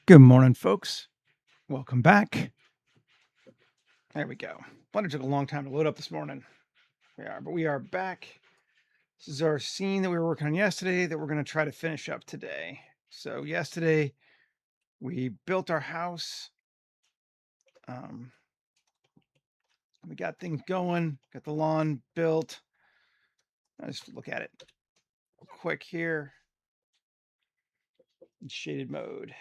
Good morning, folks. Welcome back. There we go. But it took a long time to load up this morning. But we are back. This is our scene that we were working on yesterday that we're going to try to finish up today. So yesterday we built our house. We got things going, got the lawn built. Let's look at it quick here in shaded mode.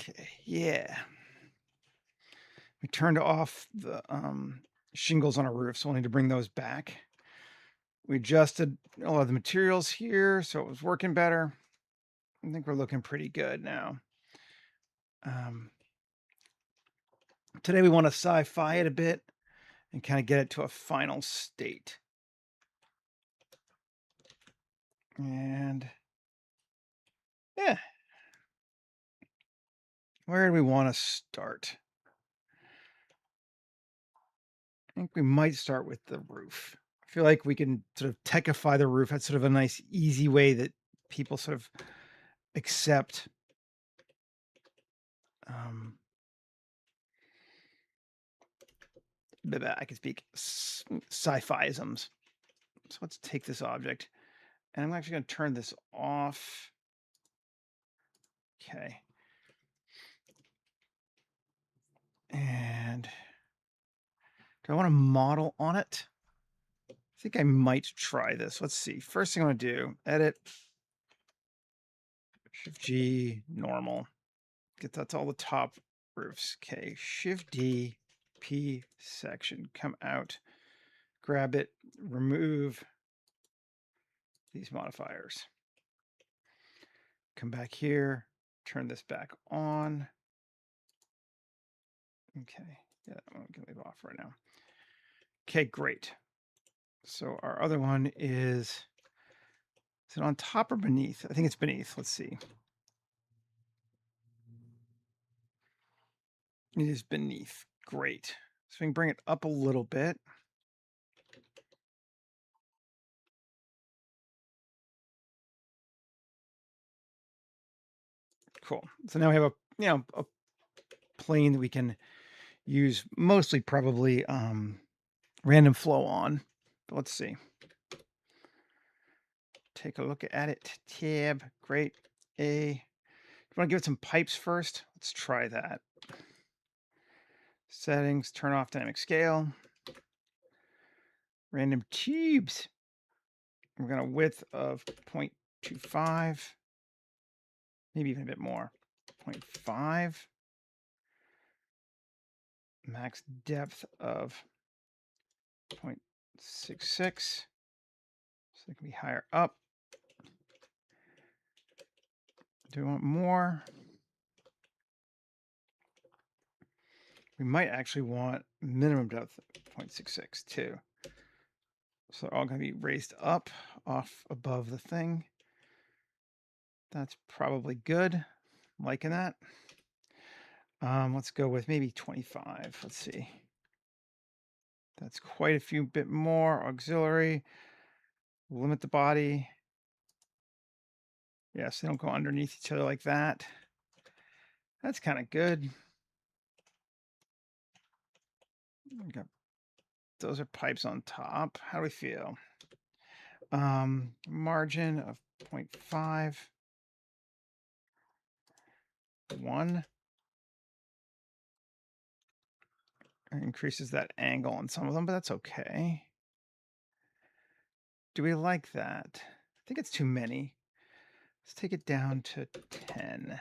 Okay, yeah. We turned off the shingles on our roof, so we'll need to bring those back. We adjusted a lot of the materials here, so it was working better. I think we're looking pretty good now. Today we want to sci-fi it a bit and kind of get it to a final state. And yeah, where do we want to start? I think we might start with the roof. I feel like we can sort of techify the roof. That's sort of a nice, easy way that people sort of accept I can speak sci-fi-isms. So let's take this object, and I'm actually going to turn this off. Okay. And do I want to model on it? I think I might try this. Let's see. First thing I'm going to do, edit, Shift G, normal. That's all the top roofs. Okay, Shift D, P section, come out, grab it, remove these modifiers. Come back here, turn this back on. Okay, yeah, I'm going to leave off right now. Okay, great. So our other one is it on top or beneath? I think it's beneath. Let's see. It is beneath. Great. So we can bring it up a little bit. Cool. So now we have a plane that we can use mostly probably random flow on. But let's see. Take a look at it. Tab. Great. A. You want to give it some pipes first? Let's try that. Settings. Turn off dynamic scale. Random tubes. We're going to width of 0.25. Maybe even a bit more. 0.5. Max depth of 0.66. So it can be higher up. Do we want more? We might actually want minimum depth of 0.66 too. So they're all going to be raised up off above the thing. That's probably good. I'm liking that. Let's go with maybe 25. Let's see. That's quite a few bit more. Auxiliary. Limit the body. Yes, they don't go underneath each other like that. That's kind of good. Okay. Those are pipes on top. How do we feel? Margin of 0.5. 1. It increases that angle on some of them, but that's okay. Do we like that? I think it's too many. Let's take it down to 10.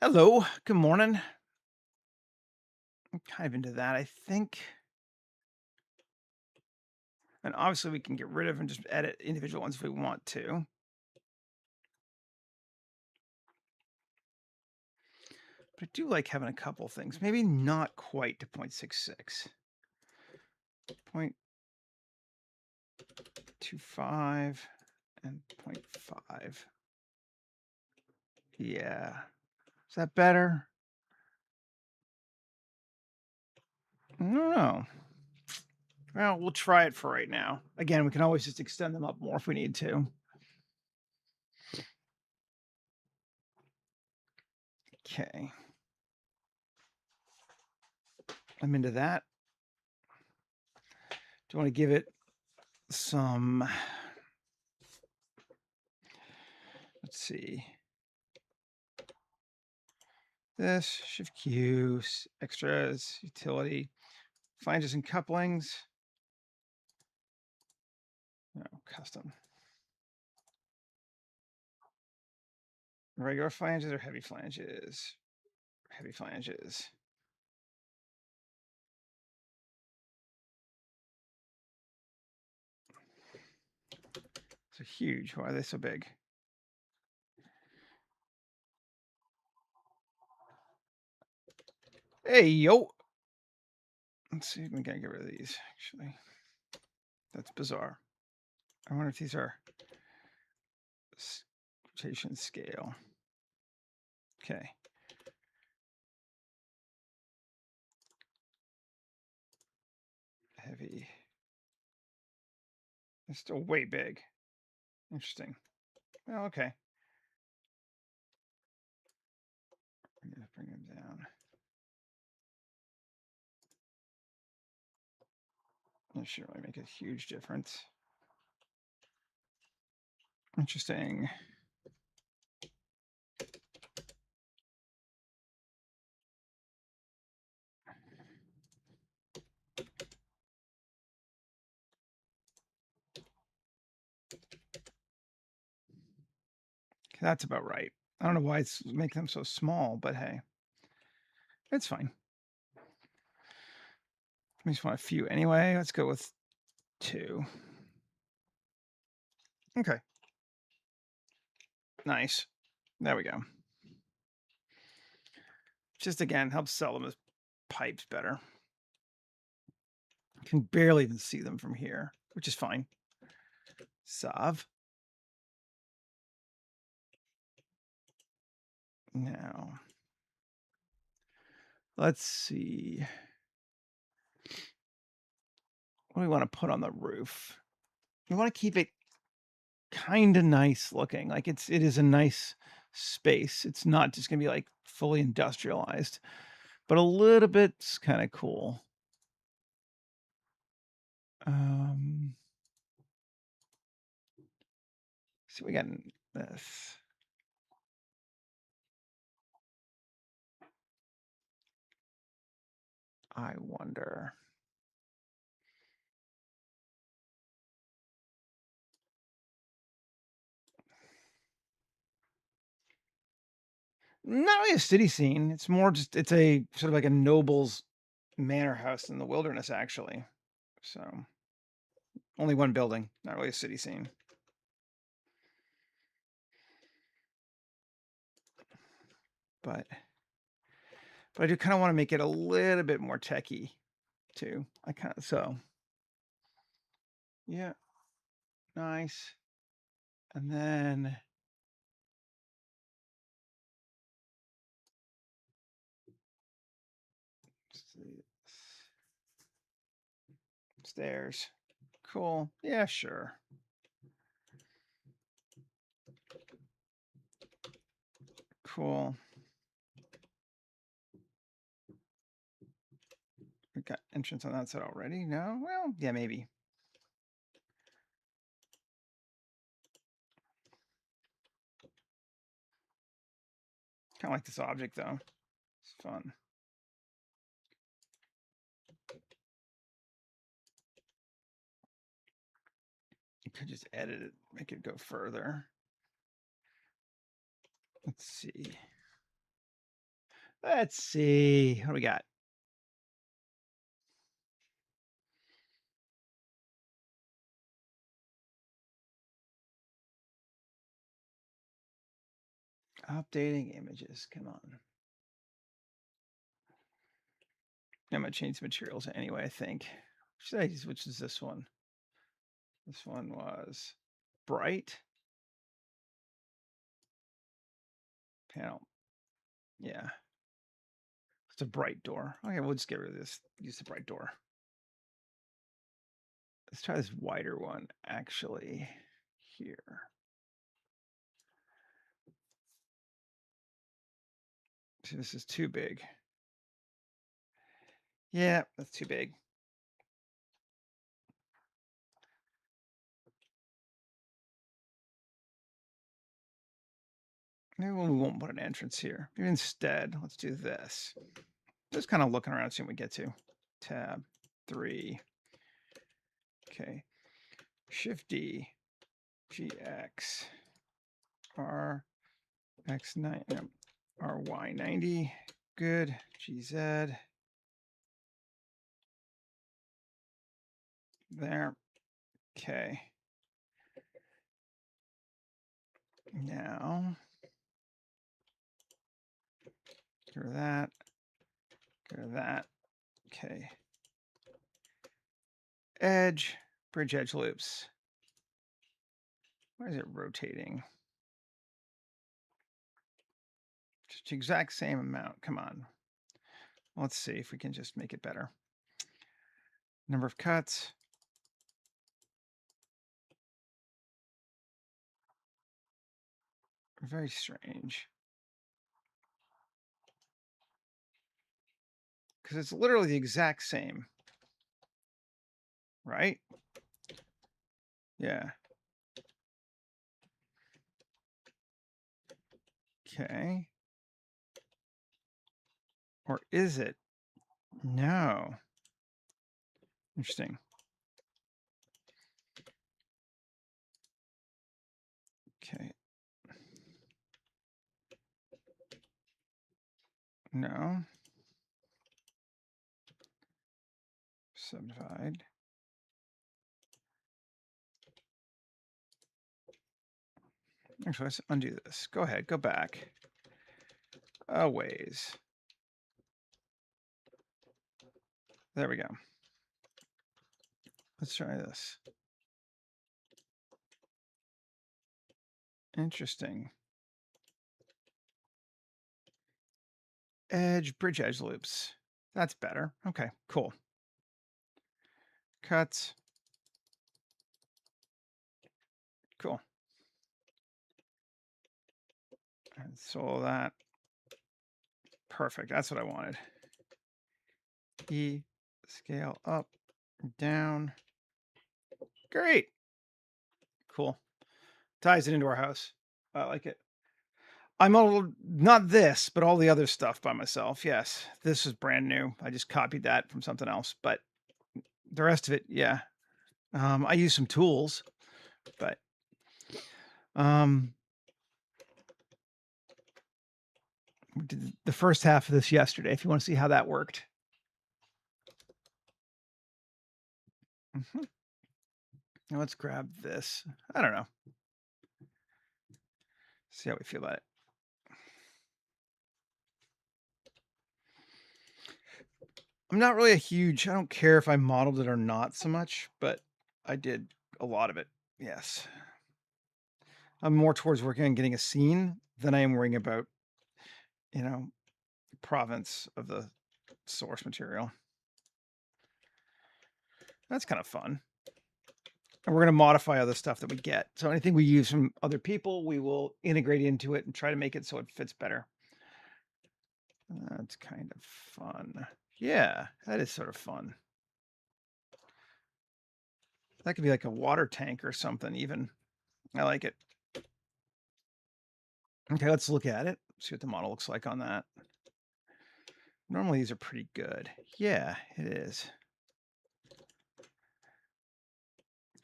Hello, good morning. I'm kind of into that, I think. And obviously we can get rid of and just edit individual ones if we want to. But I do like having a couple things. Maybe not quite to 0.66. 0.25 and 0.5. Yeah. Is that better? I don't know. Well, we'll try it for right now. Again, we can always just extend them up more if we need to. Okay. I'm into that. Do you want to give it some, let's see, this, Shift Q, extras, utility, flanges and couplings. No, custom. Regular flanges or heavy flanges? Heavy flanges. They're huge. Why are they so big? Hey, yo. Let's see if we can get rid of these, actually. That's bizarre. I wonder if these are rotation scale. Okay. Heavy. They're still way big. Interesting. Oh, okay. Bring them down. That should really make a huge difference. Interesting. That's about right. I don't know why it's making them so small, but hey, it's fine. I just want a few anyway. Let's go with 2. Okay. Nice. There we go. Just again, helps sell them as pipes better. You can barely even see them from here, which is fine. Sav. Now, let's see. What do we want to put on the roof? We want to keep it kind of nice looking. Like it is a nice space. It's not just going to be like fully industrialized, but a little bit's kind of cool. So we got this. I wonder. Not really a city scene. It's more just it's a sort of like a noble's manor house in the wilderness, actually. So only one building, not really a city scene. But I do kind of want to make it a little bit more techy too. I kind of so yeah, nice. And then stairs. Cool. Yeah, sure. Cool. We got entrance on that side already? No? Well, yeah, maybe. Kind of like this object, though. It's fun. You could just edit it, make it go further. Let's see. Let's see. What do we got? Updating images. Come on. I'm going to change the materials anyway, I think. Should I use, which is this one? This one was bright. Panel. Yeah. It's a bright door. Okay, we'll just get rid of this. Use the bright door. Let's try this wider one, actually, here. See, this is too big. Yeah, that's too big. Maybe we won't put an entrance here. Maybe instead, let's do this. Just kind of looking around, see what we get to. Tab 3. Okay. Shift D. GX. R. X9. RY90. Good. GZ. There. Okay. Now, get rid of that. Get rid of that. Okay. Edge. Bridge edge loops. Why is it rotating? Just the exact same amount. Come on. Let's see if we can just make it better. Number of cuts. Very strange. Because it's literally the exact same. Right? Yeah. Okay. Or is it? No. Interesting. Okay. No. Subdivide. Actually, let's undo this. Go ahead. Go back. A ways. There we go. Let's try this. Interesting. Edge, bridge edge loops. That's better. Okay, cool. Cuts. Cool. And so that. Perfect. That's what I wanted. E, scale up, down. Great. Cool. Ties it into our house. I like it. I'm all, not this, but all the other stuff by myself. Yes, this is brand new. I just copied that from something else, but the rest of it, yeah. I use some tools, but we did the first half of this yesterday. If you want to see how that worked. Now let's grab this. I don't know. See how we feel about it. I'm not really I don't care if I modeled it or not so much, but I did a lot of it. Yes. I'm more towards working on getting a scene than I am worrying about, province of the source material. That's kind of fun. And we're going to modify other stuff that we get. So anything we use from other people, we will integrate into it and try to make it so it fits better. That's kind of fun. Yeah, that is sort of fun. That could be like a water tank or something even. I like it. Okay, let's look at it. See what the model looks like on that. Normally these are pretty good. Yeah, it is.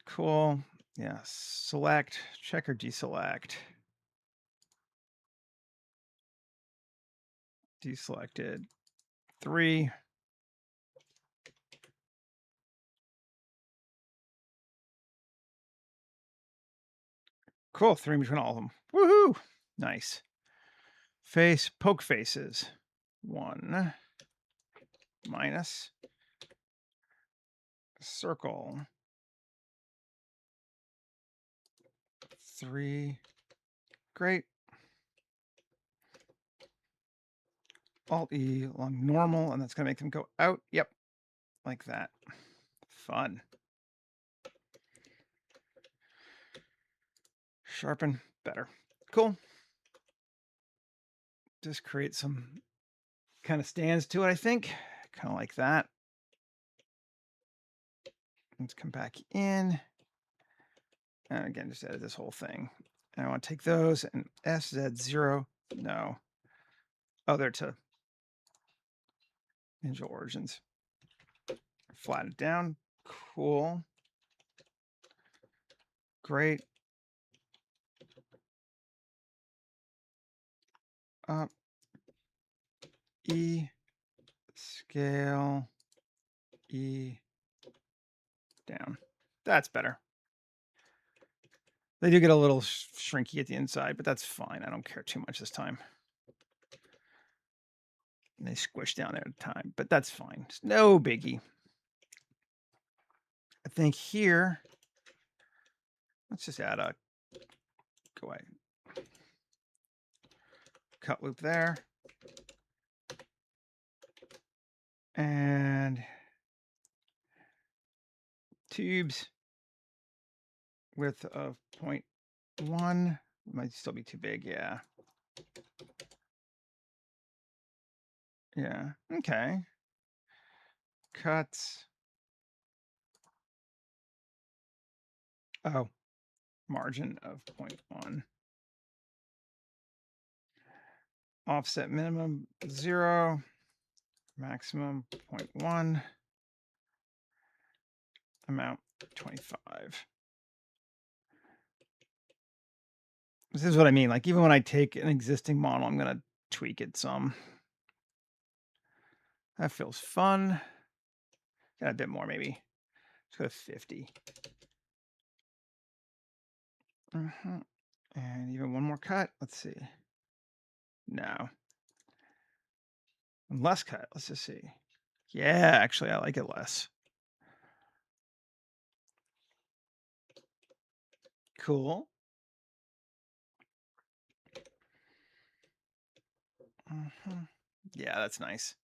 Cool. Yeah, select, check or deselect. Deselected. 3. Cool, 3 in between all of them. Woohoo! Nice. Face, poke faces. 1. Minus. Circle. 3. Great. Alt-E along normal, and that's going to make them go out. Yep, like that. Fun. Sharpen, better. Cool. Just create some kind of stands to it, I think. Kind of like that. Let's come back in. And again, just edit this whole thing. And I want to take those and SZ0. No. Oh, they're to Ninja Origins. Flatten it down. Cool. Great. Up. E. Scale. E. Down. That's better. They do get a little shrinky at the inside, but that's fine. I don't care too much this time. And they squish down there at a time, but that's fine. It's no biggie. I think here, let's just add a go away. Cut loop there. And tubes width of 0.1. Might still be too big, yeah. Yeah, okay. Cuts. Oh, margin of 0.1. Offset minimum 0. Maximum 0.1. Amount 25. This is what I mean. Like, even when I take an existing model, I'm going to tweak it some. That feels fun. Got a bit more, maybe. Let's go to 50. And even one more cut. Let's see. No. And less cut. Let's just see. Yeah, actually, I like it less. Cool. Yeah, that's nice.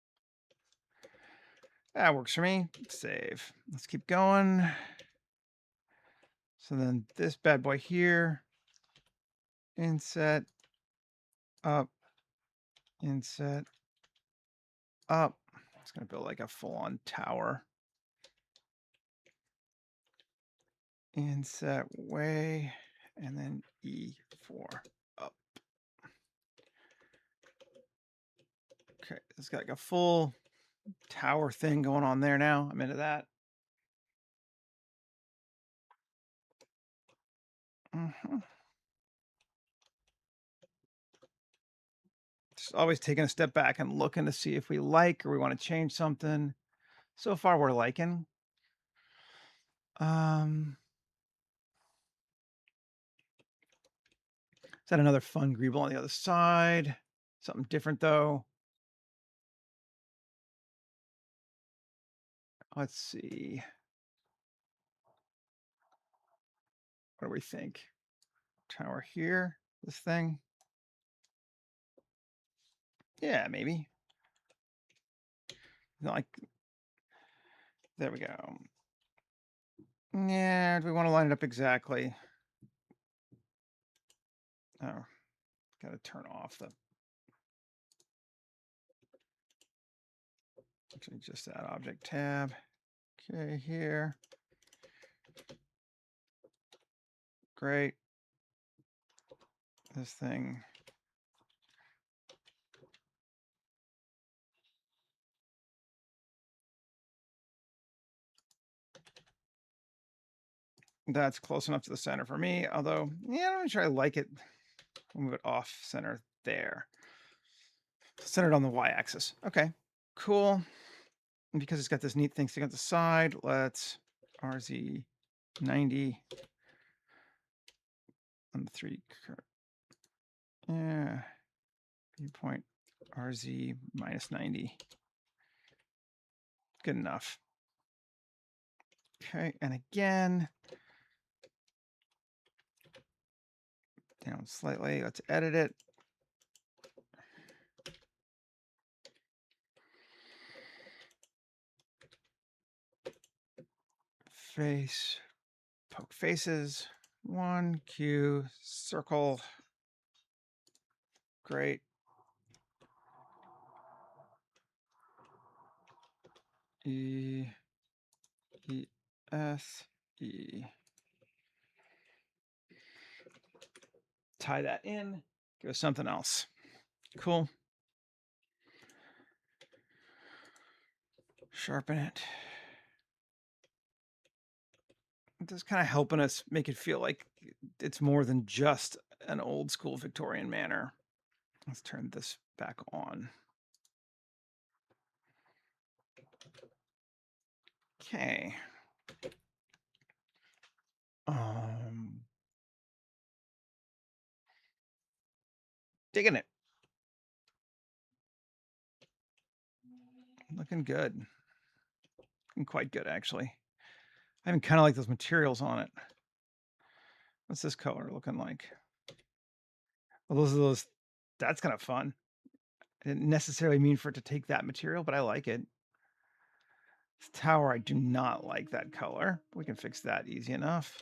That works for me. Save. Let's keep going. So then this bad boy here. Inset. Up. Inset. Up. It's going to build like a full-on tower. Inset way. And then E4. Up. Okay, it's got like a full tower thing going on there now. I'm into that. Just always taking a step back and looking to see if we like or we want to change something. So far, we're liking. Is that another fun greeble on the other side? Something different, though. Let's see. What do we think? Tower here, this thing. Yeah, maybe. Like, there we go. Yeah, do we want to line it up exactly? Oh, got to turn off the. Actually, just that object tab. Okay, here. Great. This thing. That's close enough to the center for me, although, yeah, I'm not sure I like it. We'll move it off center there. Centered on the y-axis. Okay, cool. And because it's got this neat thing sticking on the side, let's RZ 90 on the 3. Yeah, viewpoint RZ minus 90. Good enough. Okay, and again, down slightly. Let's edit it. face, poke faces, 1, Q, circle. Great. E, E, S, E. Tie that in, go something else. Cool. Sharpen it. Just kind of helping us make it feel like it's more than just an old school Victorian manor. Let's turn this back on. Okay. Digging it. Looking good. Looking quite good, actually. I even kind of like those materials on it. What's this color looking like? Well, those. That's kind of fun. I didn't necessarily mean for it to take that material, but I like it. This tower, I do not like that color. We can fix that easy enough.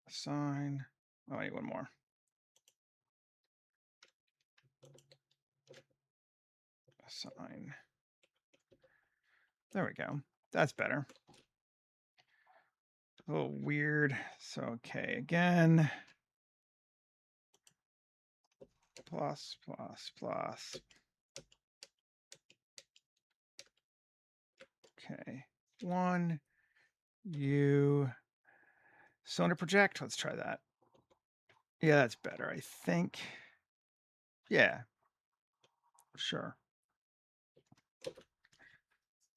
Assign. Oh, I need one more. Assign. There we go. That's better. A little weird. So, okay, again. Plus, plus, plus. Okay. 1, U. Cylinder project. Let's try that. Yeah, that's better, I think. Yeah. Sure.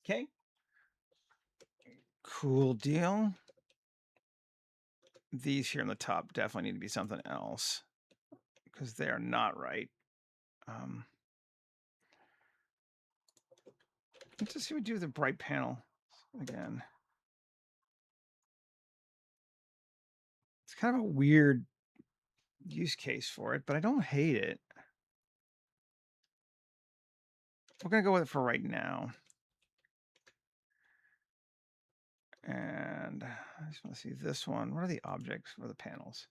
Okay. Cool deal. These here on the top definitely need to be something else because they are not right. Let's just see what we do with the bright panel again. It's kind of a weird use case for it, but I don't hate it. We're going to go with it for right now. And I just want to see this one. What are the objects for the panels?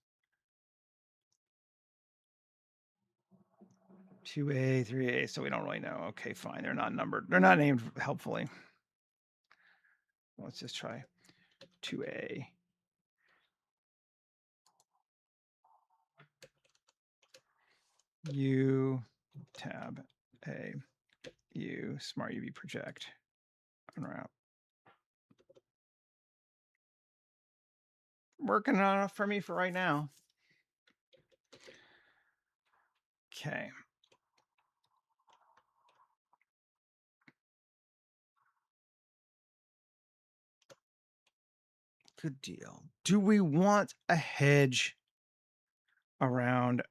2A, 3A, so we don't really know. Okay, fine. They're not numbered. They're not named helpfully. Let's just try 2A. U, tab, A, U, smart UV project, unwrap. Working on it for me for right now. Okay. Good deal. Do we want a hedge around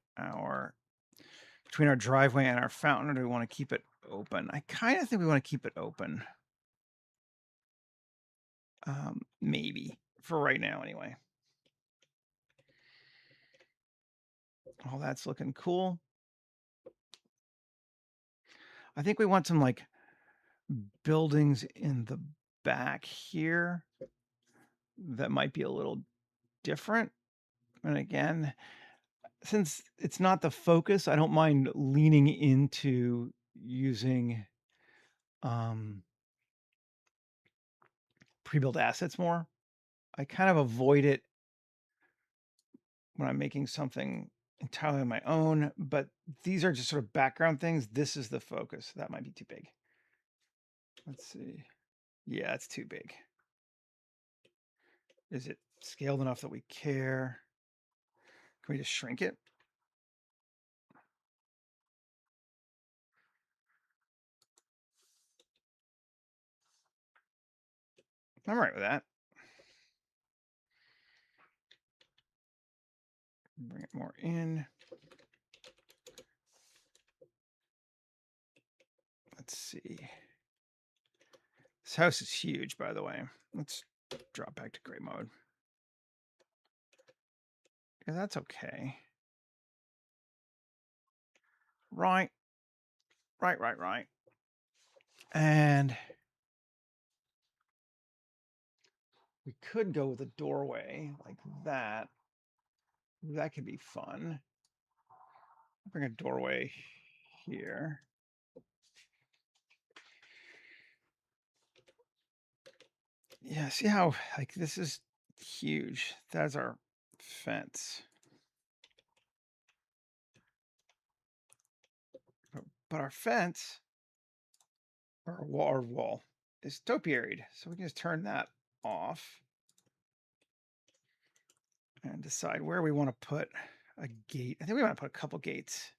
between our driveway and our fountain, or do we want to keep it open? I kind of think we want to keep it open. Maybe for right now anyway. Oh, that's looking cool. I think we want some like buildings in the back here that might be a little different. And again, since it's not the focus, I don't mind leaning into using pre-built assets more. I kind of avoid it when I'm making something entirely on my own, but these are just sort of background things. This is the focus. That might be too big. Let's see. Yeah, it's too big. Is it scaled enough that we care? Can we just shrink it? I'm right with that. Bring it more in. Let's see. This house is huge, by the way. Let's drop back to gray mode. That's okay. Right. Right. And we could go with a doorway like that. That could be fun. Bring a doorway here. Yeah, see how like this is huge. That's our fence. But our fence or our wall is topiaried. So we can just turn that off and decide where we want to put a gate. I think we want to put a couple gates,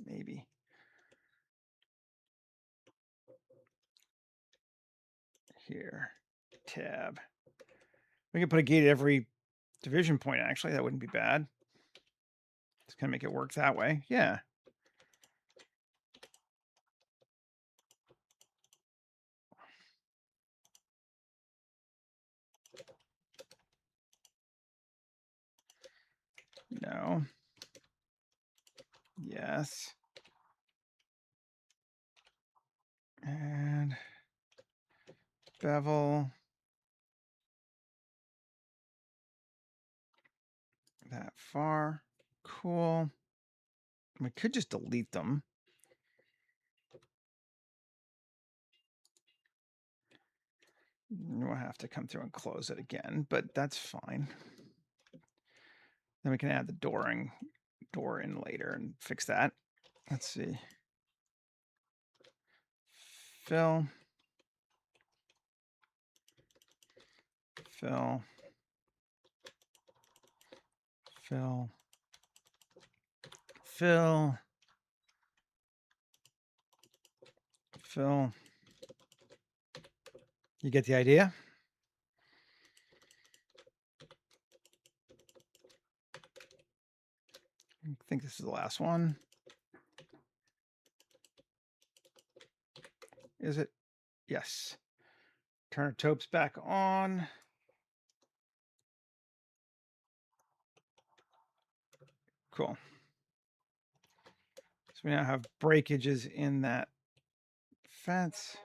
maybe. Here, tab. We can put a gate at every division point, actually. That wouldn't be bad. Just kind of make it work that way. Yeah. No. Yes. And bevel. That far. Cool. We could just delete them. We'll have to come through and close it again, but that's fine. Then we can add the door in later and fix that. Let's see. Fill. Fill. Fill. Fill. Fill. You get the idea? I think this is the last one. Is it? Yes. Turn our topes back on. Cool. So we now have breakages in that fence.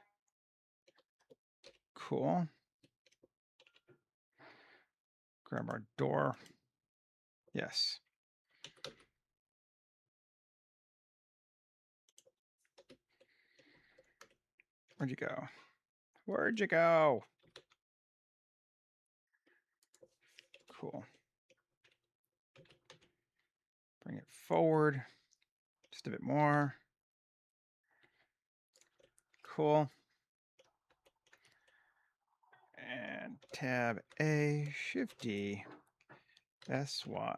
Cool. Grab our door. Yes. Where'd you go? Where'd you go? Cool. Bring it forward just a bit more. Cool. And tab A, Shift D, SY,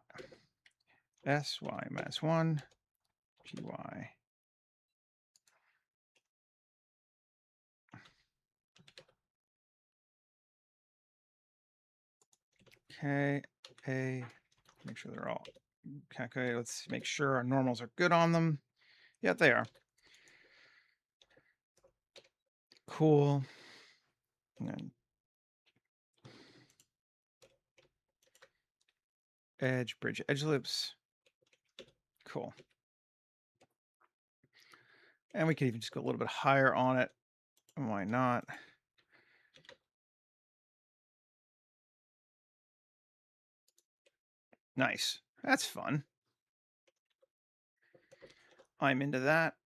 -1, GY. Okay, A, make sure they're all okay. Let's make sure our normals are good on them. Yeah, they are. Cool. And then edge, bridge, edge loops. Cool. And we can even just go a little bit higher on it. Why not? Nice. That's fun. I'm into that.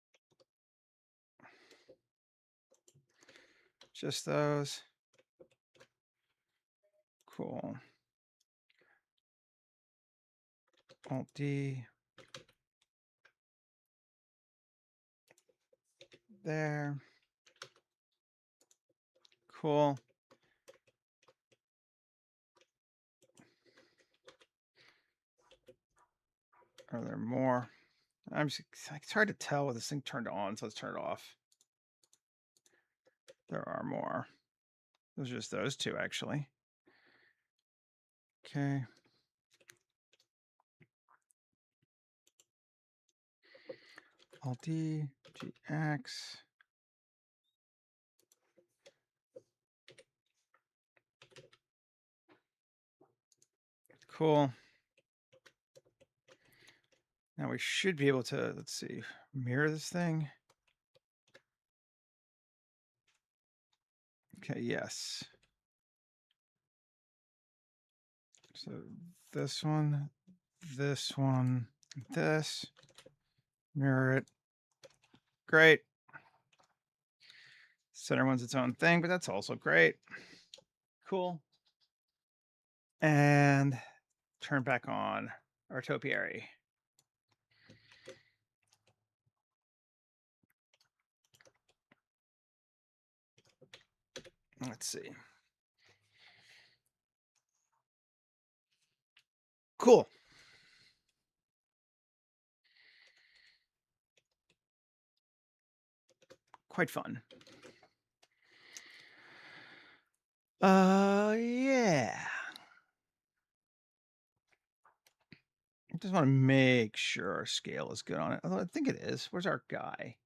Just those. Cool. Alt D. There. Cool. Are there more? It's hard to tell with this thing turned on, so let's turn it off. There are more. Those are just those two, actually. Okay. Alt D, GX. Cool. Now we should be able to, let's see, mirror this thing. Okay, yes. So this one, this, mirror it. Great. Center one's its own thing, but that's also great. Cool. And turn back on our topiary. Let's see. Cool. Quite fun. Yeah. I just want to make sure our scale is good on it. Although I think it is. Where's our guy?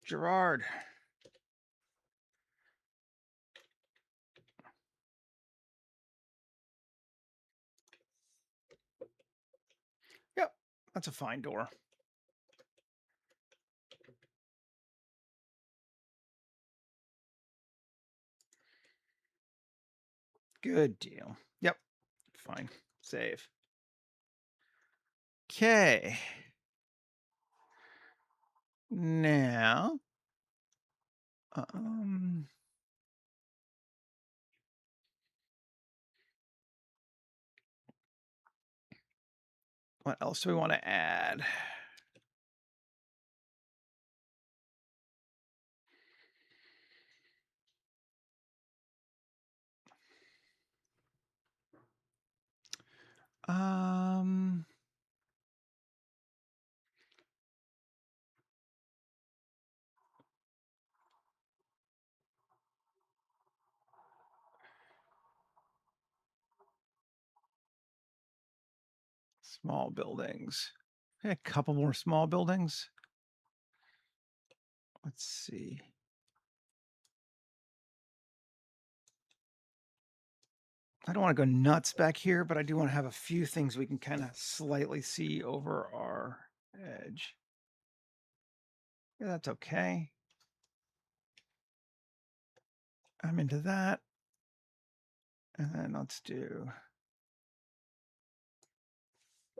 Gerard. Yep. That's a fine door. Good deal. Yep. Fine. Save. Okay. Now, what else do we want to add? Um, Small buildings. A couple more small buildings. Let's see. I don't want to go nuts back here, but I do want to have a few things we can kind of slightly see over our edge. Yeah, that's okay. I'm into that. And then let's do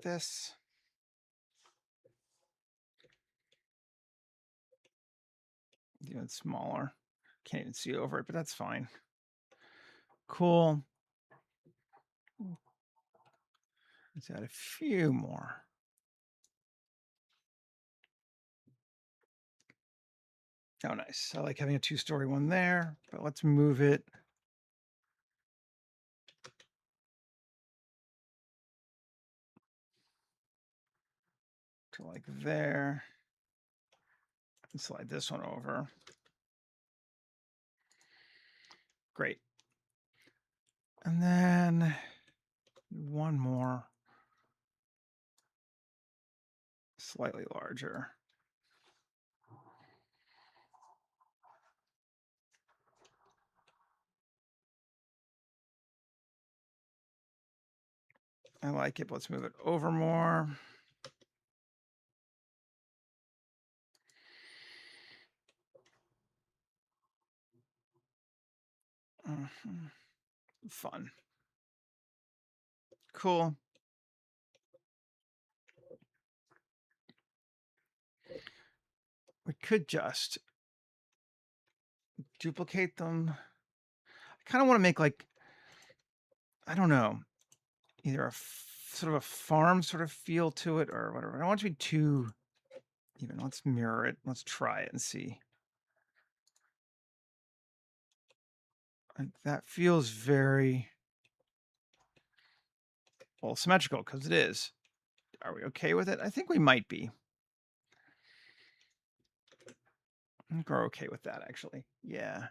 this. Even smaller. Can't even see over it, but that's fine. Cool. Let's add a few more. Oh, nice. I like having a two-story one there, but let's move it to like there. And slide this one over. Great. And then one more, slightly larger. I like it. Let's move it over more. Fun. Cool. We could just duplicate them. I kind of want to make like, I don't know, either sort of a farm sort of feel to it or whatever. I don't want it to be too even. Let's mirror it. Let's try it and see. That feels very well symmetrical because it is. Are we okay with it? I think we might be. I think we're okay with that actually. Yeah.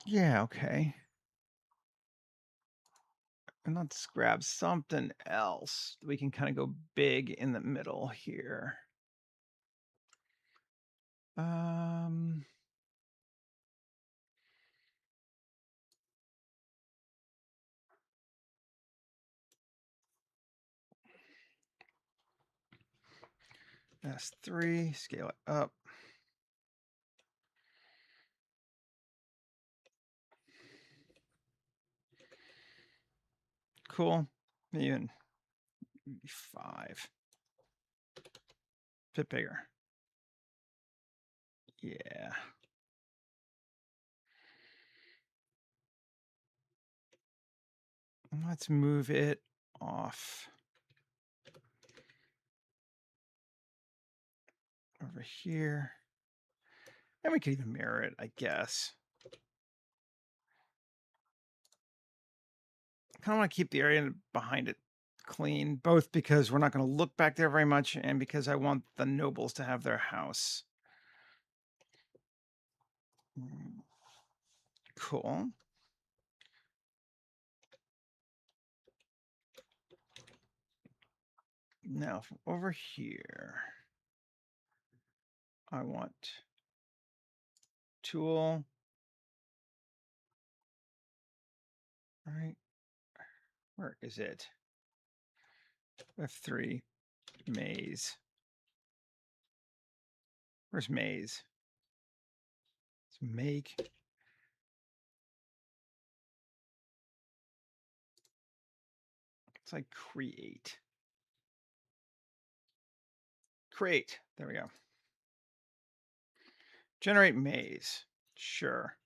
Yeah, okay. And let's grab something else. We can kind of go big in the middle here. Um, S3, scale it up. Cool. Even 5. Bit bigger. Yeah. Let's move it off over here. And we could even mirror it, I guess. I kind of want to keep the area behind it clean, both because we're not going to look back there very much and because I want the nobles to have their house. Cool. Now, from over here, I want tool. All right. Where is it? F3, maze. Where's maze? Let's make. It's like create. Create. There we go. Generate maze. Sure.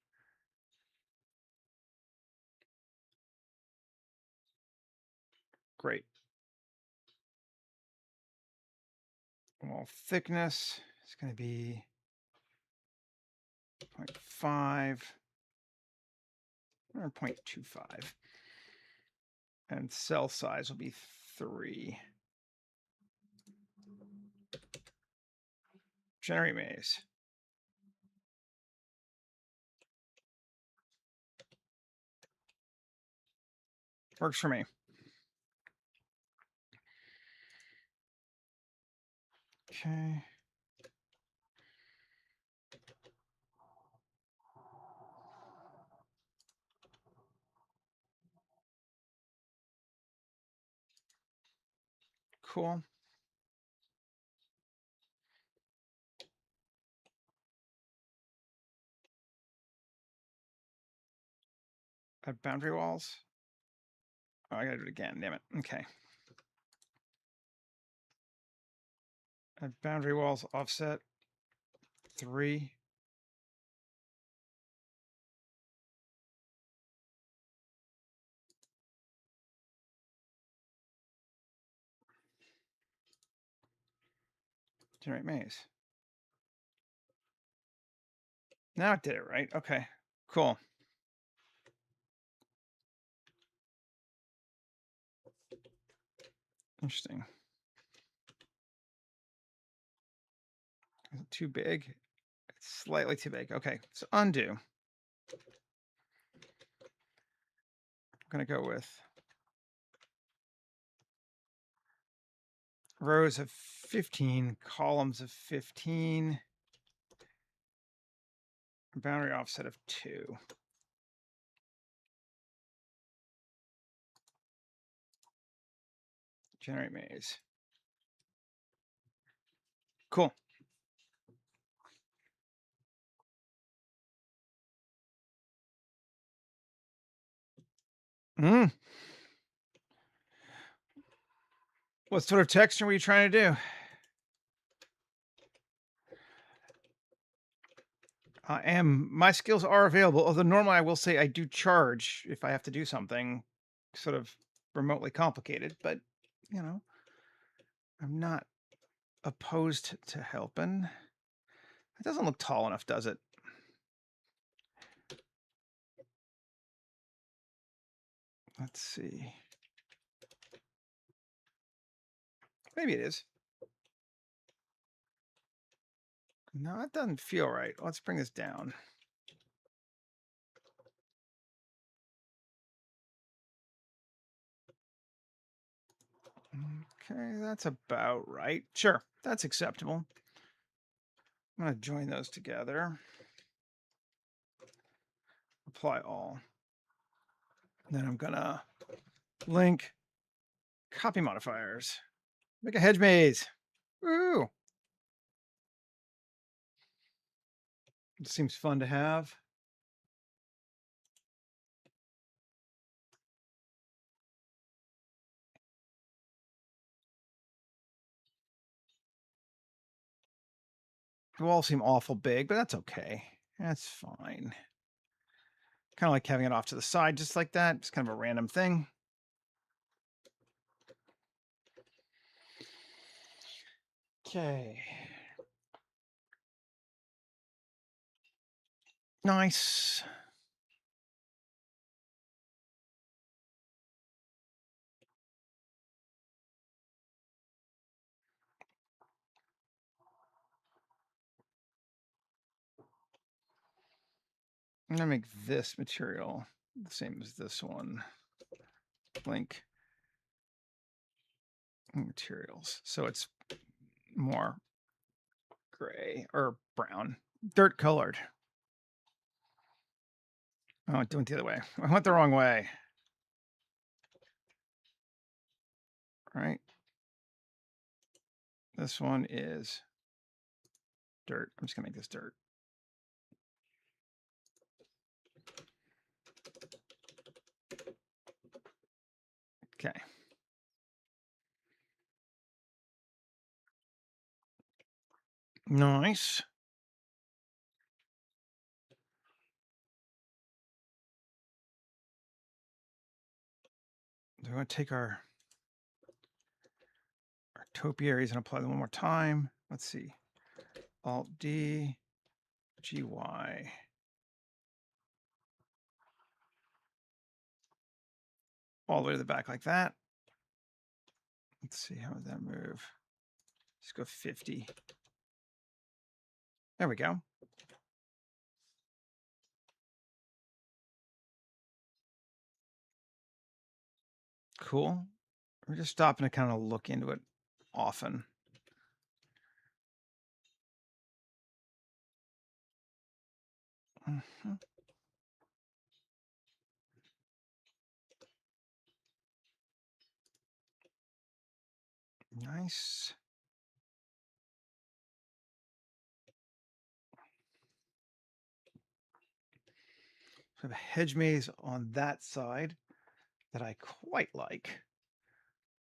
Great. Wall thickness is going to be 0.5 or 0.25. And cell size will be 3. Generate maze. Works for me. Okay. Cool. Add boundary walls. Oh, I gotta do it again. Damn it. Okay. Add boundary walls offset 3. Generate maze. Now it did it, right? Okay. Cool. Interesting. Is it too big? It's slightly too big. Okay, so undo. I'm going to go with rows of 15, columns of 15, boundary offset of 2. Generate maze. Cool. Mm. What sort of texture were you trying to do? My skills are available, although normally I will say I do charge if I have to do something sort of remotely complicated, but you know, I'm not opposed to helping. It doesn't look tall enough, does it? Let's see. Maybe it is. No, it doesn't feel right. Let's bring this down. Okay, that's about right. Sure, that's acceptable. I'm going to join those together. Apply all. Then I'm going to link copy modifiers. Make a hedge maze. Woo! It seems fun to have. The walls seem awful big, but that's okay. That's fine. Kind of like having it off to the side just like that. It's kind of a random thing. Okay. Nice. I'm going to make this material the same as this one. Link materials. So it's more gray or brown, dirt colored. Oh, I went the other way. I went the wrong way. Right. This one is dirt. I'm just gonna make this dirt. Okay. Nice. We're going to take our topiaries and apply them one more time. Let's see. Alt D, GY. All the way to the back like that. Let's see, how would that move? Let's go 50. There we go. Cool. We're just stopping to kind of look into it often. Mm-hmm. Nice. So I have a hedge maze on that side that I quite like.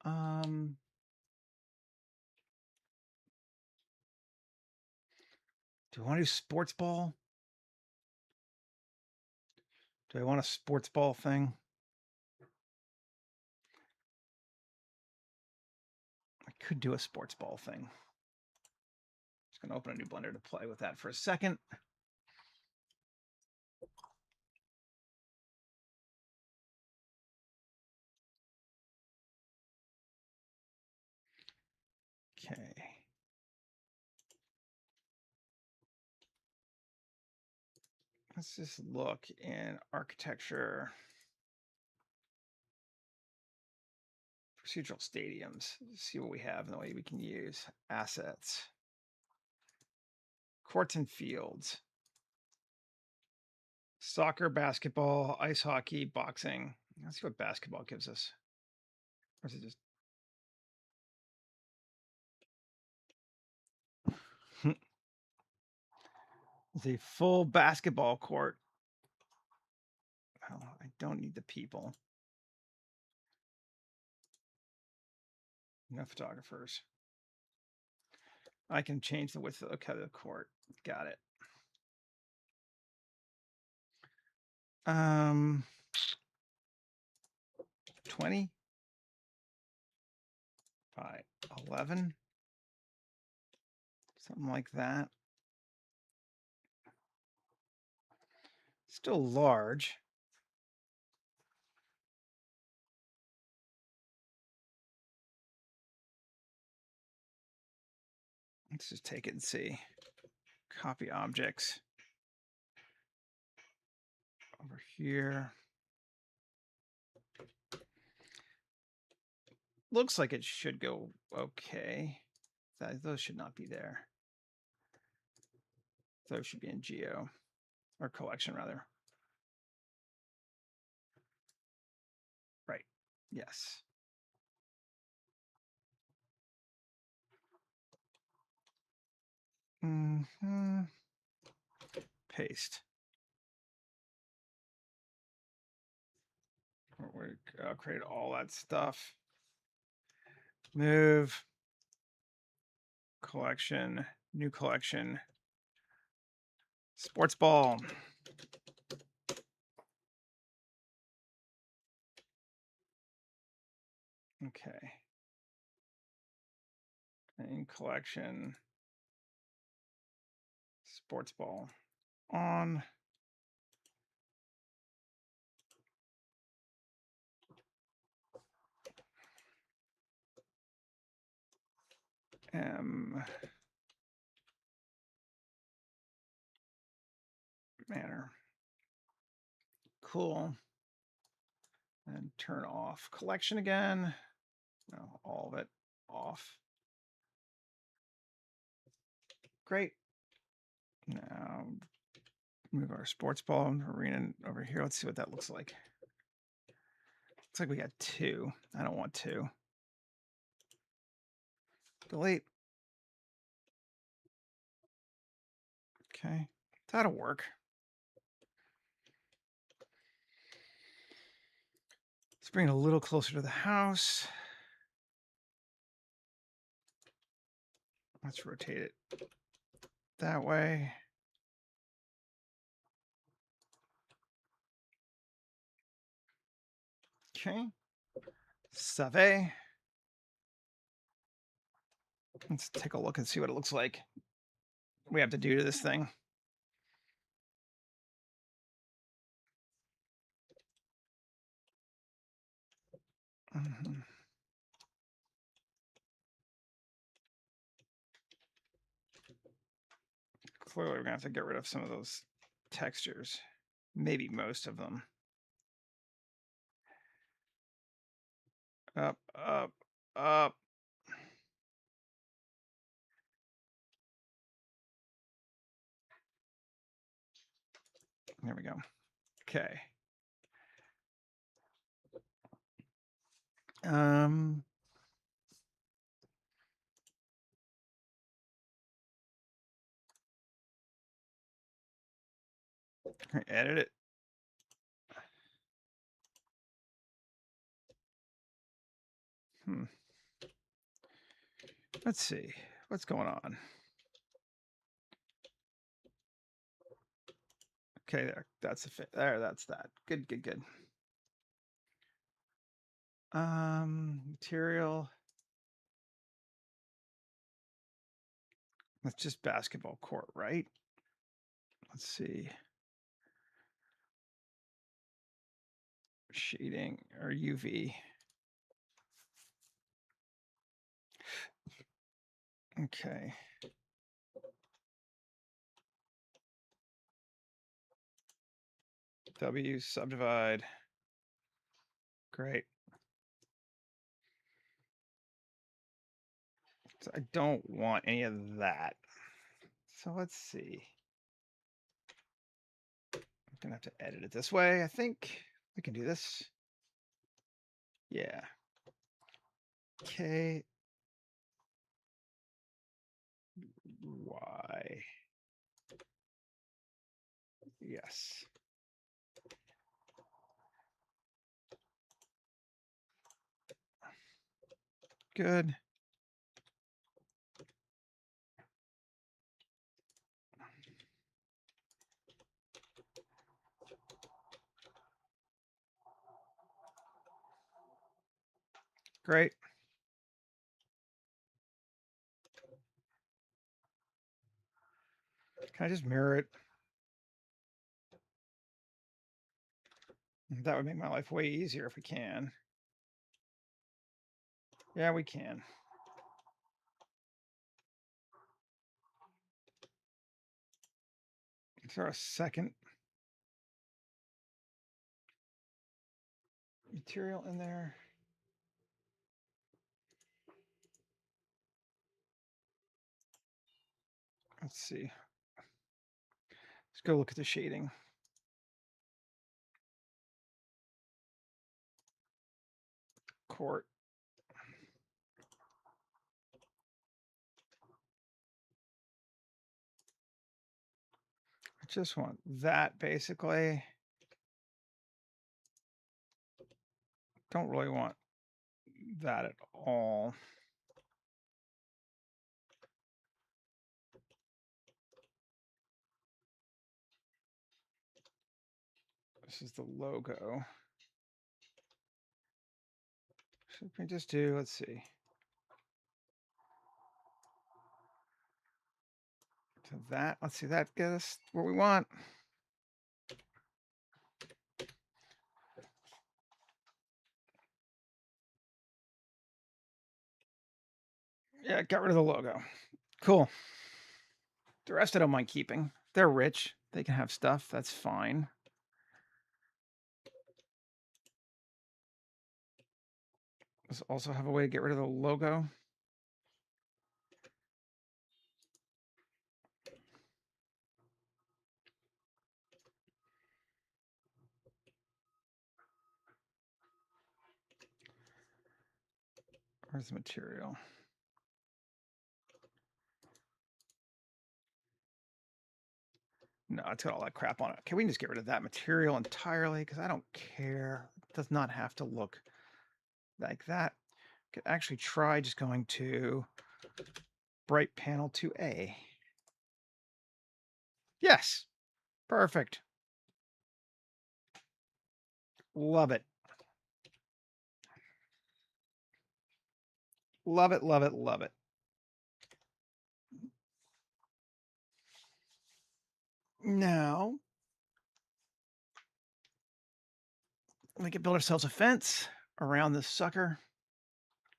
Do I want to do sports ball? Do I want a sports ball thing? I could do a sports ball thing. Just going to open a new Blender to play with that for a second. Okay. Let's just look in architecture. Procedural stadiums. See what we have and the way we can use assets. Courts and fields. Soccer, basketball, ice hockey, boxing. Let's see what basketball gives us. Or is it just it's a full basketball court. Oh, I don't need the people. No photographers. I can change the width of the court. Got it. 20 by 11. Something like that. Still large. Let's just take it and see. Copy objects. Over here. looks like it should go okay. Those should not be there. Those should be in geo, or collection rather. Right. Yes. Paste. We create all that stuff. Move. Collection. New collection. Sports ball. Okay. In collection. Sports ball. On. Manor. Cool. And turn off collection again. No, all of it off. Great. Now move our sports ball and arena over here. Let's see what that looks like. Looks like we got 2. I don't want 2. Delete. Okay, that'll work. Let's bring it a little closer to the house. Let's rotate it that way. Okay. Save. Let's take a look and see what it looks like. We have to do to this thing. Clearly, we're gonna have to get rid of some of those textures. Maybe most of them. Up, up, up. There we go. Okay. Edit it. Let's see what's going on. Okay, there. That's the fit. There, that's that. Good, good, good. Material. That's just basketball court, right? Let's see. Shading or UV. Okay. W subdivide. Great. So I don't want any of that. So let's see. I'm gonna have to edit it this way. I think we can do this. Yeah. K Y. Yes. Good. Great. Can I just mirror it? That would make my life way easier if we can. Yeah, we can. Throw a second material in there. Let's see. Let's go look at the shading. Court. I just want that basically. Don't really want that at all. This is the logo. Should we just do, let's see. To that, let's see, that get us what we want. Yeah, got rid of the logo. Cool. The rest I don't mind keeping. They're rich. They can have stuff. That's fine. Let's also have a way to get rid of the logo. Where's the material? No, it's got all that crap on it. Okay, we can just get rid of that material entirely because I don't care. It does not have to look like that. Could actually try just going to bright panel 2A. Yes, perfect. Love it. Love it, love it, love it. Now, we can build ourselves a fence around this sucker.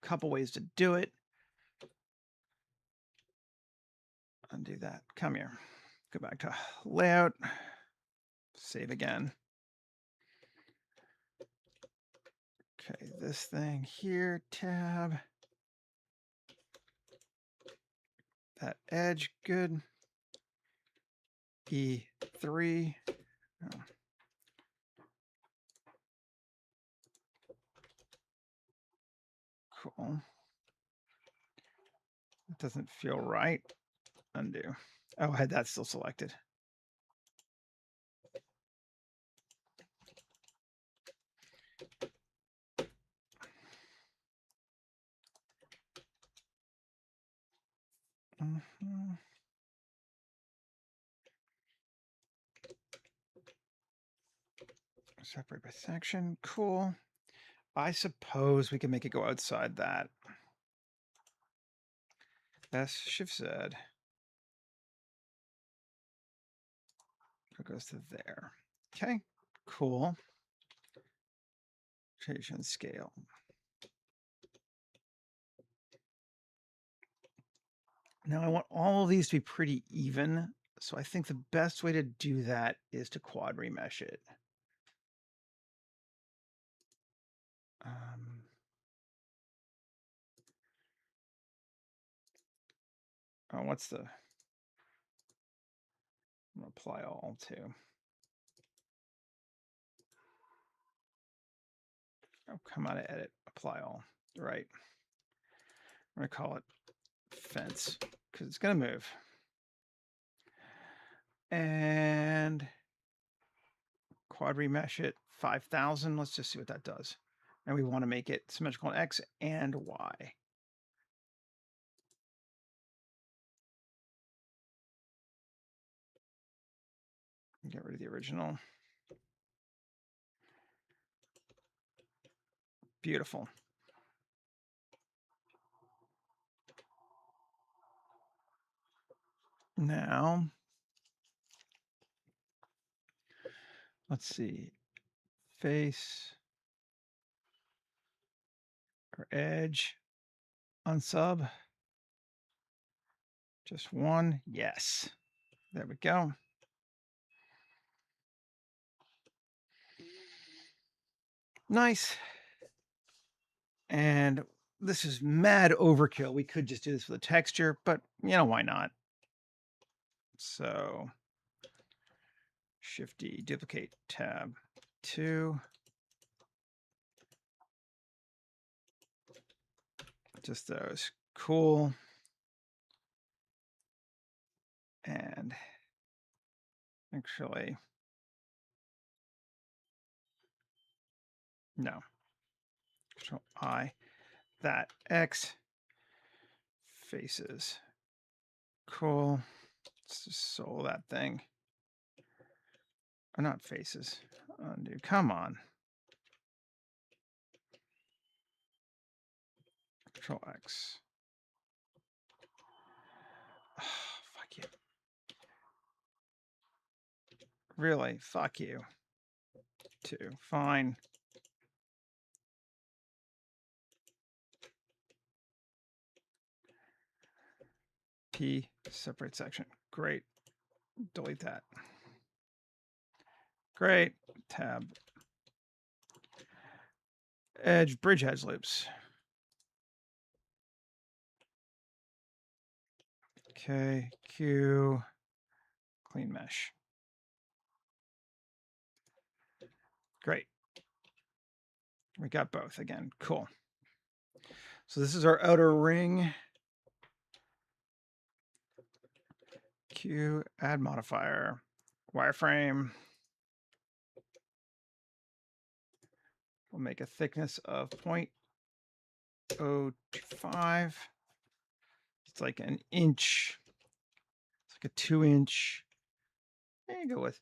Couple ways to do it. Undo that. Come here. Go back to layout. Save again. Okay, this thing here, tab. That edge, good. E3. Oh. Cool. It doesn't feel right. Undo. Oh, I had that still selected. Separate by section. Cool. I suppose we can make it go outside that. S Shift Z. It goes to there. Okay, cool. Change and scale. Now I want all of these to be pretty even. So I think the best way to do that is to quad remesh it. Oh, what's the? I'm gonna apply all to. Oh, come out of edit, apply all. Right. I'm gonna call it fence because it's gonna move. And quad remesh it 5,000. Let's just see what that does. And we want to make it symmetrical on X and Y. Get rid of the original. Beautiful. Now, let's see. Face or edge unsub. Just one. Yes. There we go. Nice. And this is mad overkill. We could just do this with a texture, but you know, why not? So Shift D, duplicate tab 2. Just those. Cool. And actually, no. Control I. That X faces. Cool. Let's just solo that thing. Or not faces. Undo. Come on. Control X. Oh, fuck you. Really? Fuck you. 2. Fine. P, separate section. Great. Delete that. Great. Tab. Edge, bridge edge loops. Okay. Q. Clean mesh. Great. We got both again. Cool. So this is our outer ring. Q, add modifier, wireframe. We'll make a thickness of 0.025. It's like an inch. It's like a 2-inch. And go with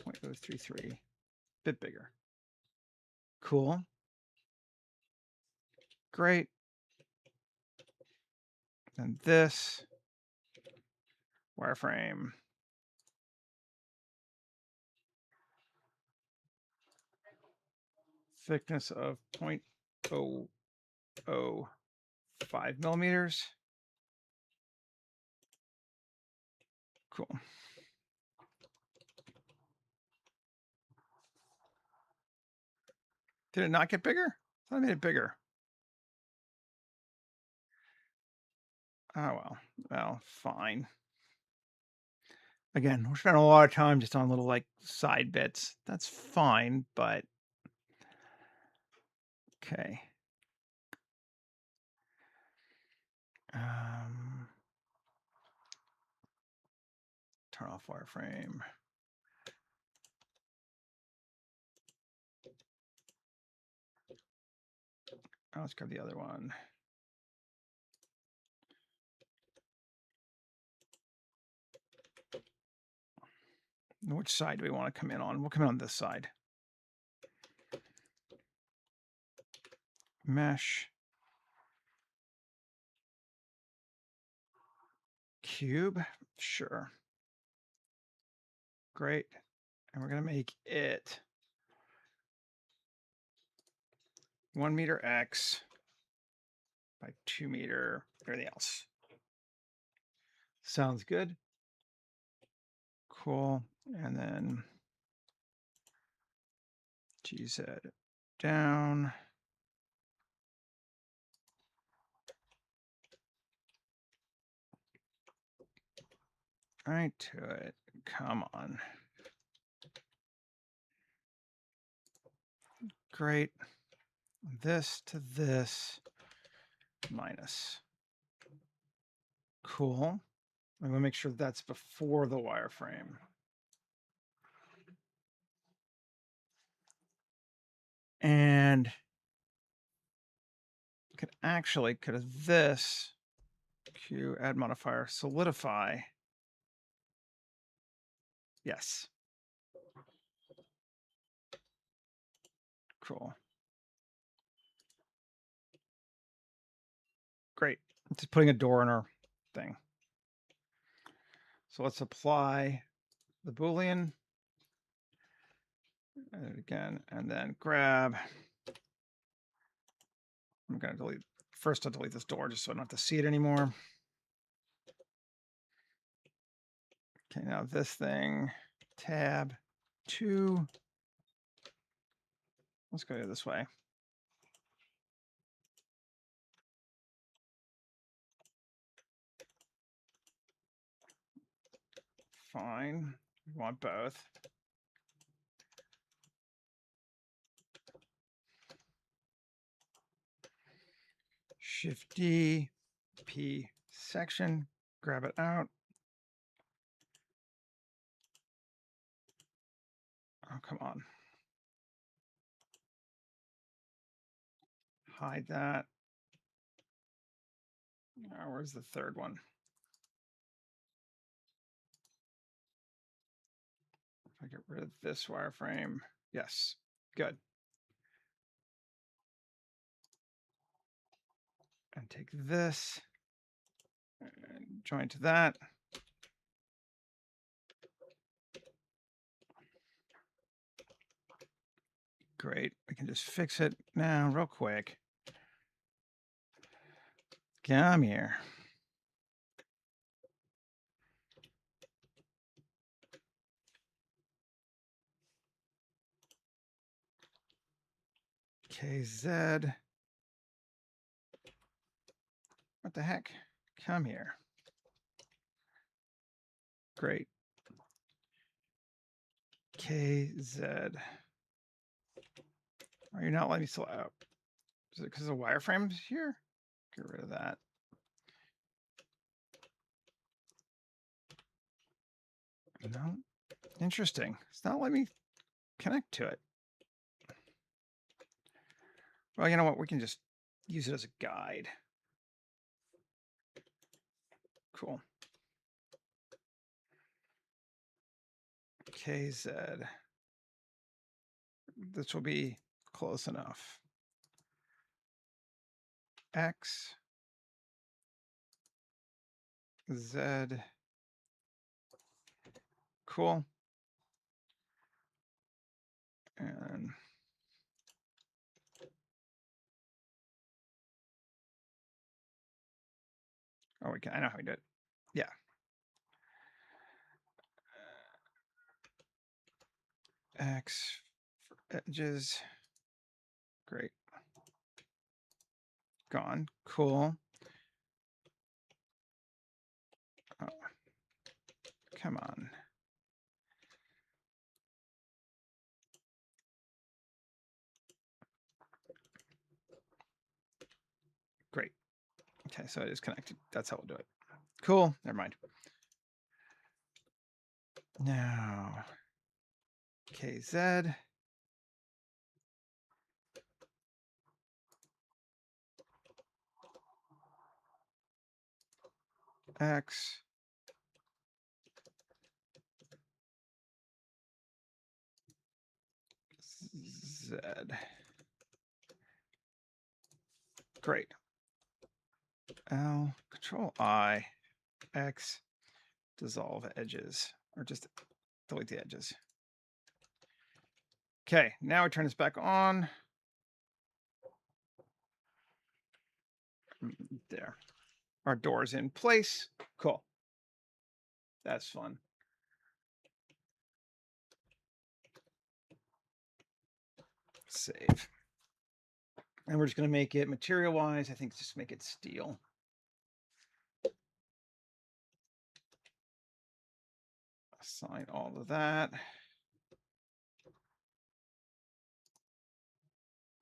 0.033. Bit bigger. Cool. Great. And this wireframe. Thickness of 0.005 millimeters. Cool. Did it not get bigger? I thought I made it bigger. Oh, well. Well, fine. Again, we're spending a lot of time just on little like side bits. That's fine, but okay. Turn off wireframe. Oh, let's grab the other one. Which side do we want to come in on? We'll come in on this side. Mesh. Cube. Sure. Great. And we're going to make it 1 meter X by 2 meter everything else. Sounds good. Cool. And then GZ down. Right to it. Come on. Great. This to this minus. Cool. I'm going to make sure that's before the wireframe. And could actually, could this Q add modifier solidify? Yes. Cool. Great. Just putting a door in our thing. So let's apply the Boolean. And again, and then grab. I'm going to delete. First, I'll delete this door just so I don't have to see it anymore. Okay, now this thing, tab 2. Let's go this way. fine. We want both. Shift D, P section, grab it out. Oh, come on. Hide that. Oh, where's the third one? If I get rid of this wireframe, yes, good. And take this and join to that. Great. We can just fix it now real quick. Come here. KZ. What the heck? Come here. Great. KZ. Are you not letting me select out? Is it because the wireframe's here? Get rid of that. No. Interesting. It's not letting me connect to it. Well, you know what? We can just use it as a guide. Cool. KZ. This will be close enough. X. Z. Cool. And oh, we can. I know how we do it. Yeah. X for edges. Great. Gone. Cool. Oh, come on. Great. Okay, so it is connected. That's how we'll do it. Cool. Never mind. Now, KZ. X. Z. Great. L, Control I, X, dissolve edges, or just delete the edges. Okay, now we turn this back on. There. Our door's in place. Cool. That's fun. Save. And we're just going to make it material-wise. I think just make it steel. Assign all of that.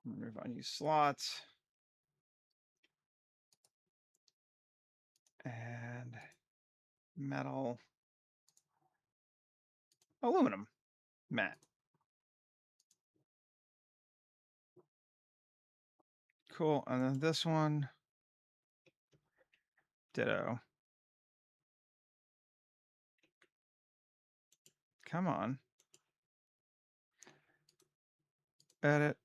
Remove unused slots. And metal. Aluminum. Matte. Cool. And then this one. Ditto. Come on. Edit.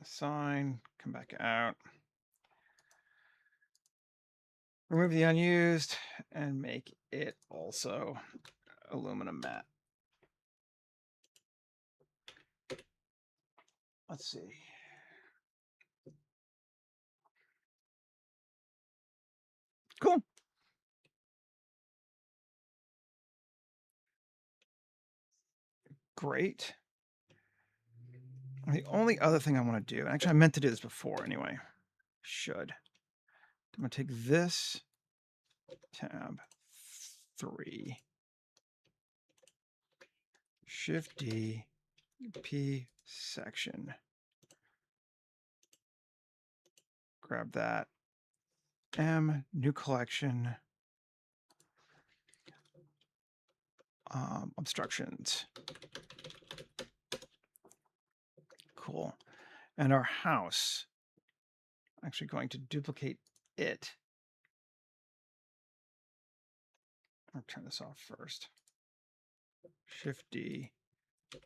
Assign. Come back out. Remove the unused and make it also aluminum matte. Let's see. Cool. Great. The only other thing I want to do, actually I meant to do this before anyway, should. I'm going to take this tab, 3. Shift D, P section. Grab that. M, new collection. Obstructions. Cool. And our house, actually going to duplicate it. I'll turn this off first. Shift D,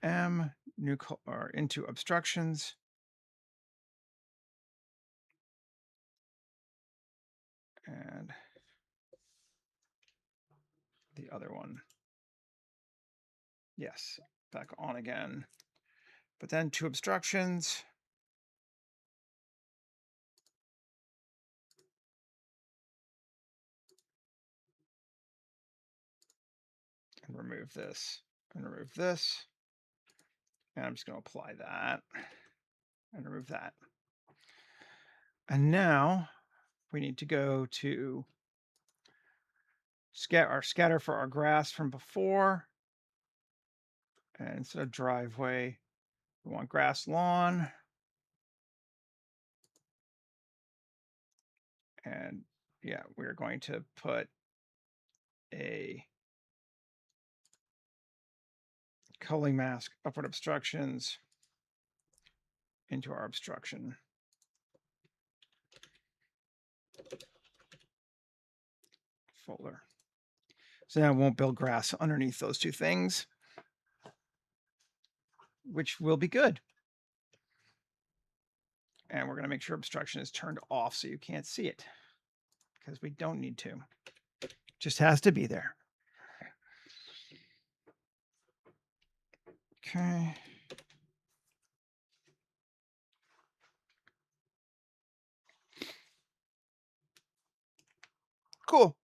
M, new or into obstructions. And the other one. Yes, back on again. But then 2 obstructions. And remove this. And remove this. And I'm just going to apply that. And remove that. And now we need to go to our scatter for our grass from before. And instead of driveway, we want grass lawn. And yeah, we're going to put a culling mask, upward obstructions into our obstruction. Folder. So now I won't build grass underneath those 2 things, which will be good. And we're going to make sure obstruction is turned off so you can't see it, because we don't need to. Just has to be there. Okay. Cool.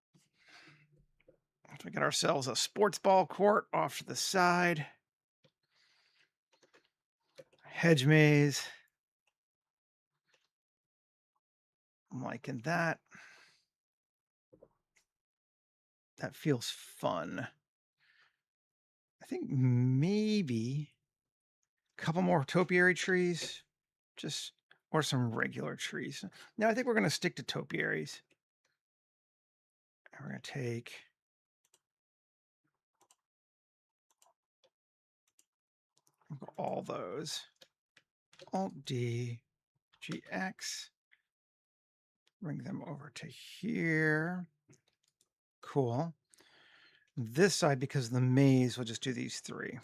We got ourselves a sports ball court off to the side. Hedge maze. I'm liking that. That feels fun. I think maybe a couple more topiary trees, or some regular trees. No, I think we're going to stick to topiaries. And we're going to take all those. Alt-D, GX. Bring them over to here. Cool. This side, because the maze, we'll just do these 3.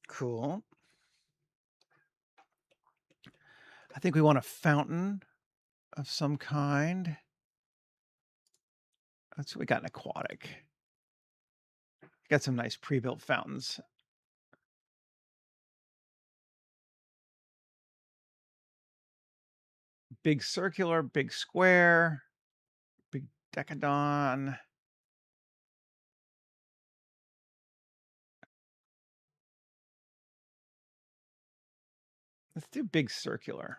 Cool. I think we want a fountain of some kind. That's what we got in aquatic. Got some nice pre-built fountains. Big circular, big square, big decadon. Let's do big circular.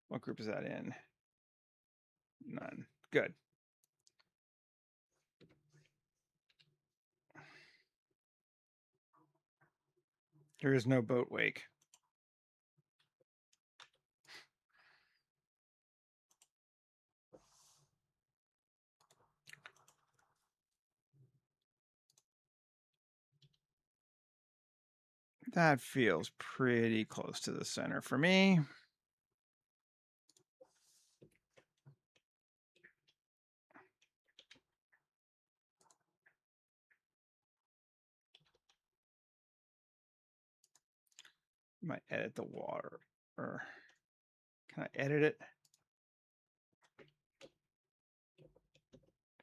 What group is that in? None. Good. There is no boat wake. That feels pretty close to the center for me. Might edit the water, or can I edit it?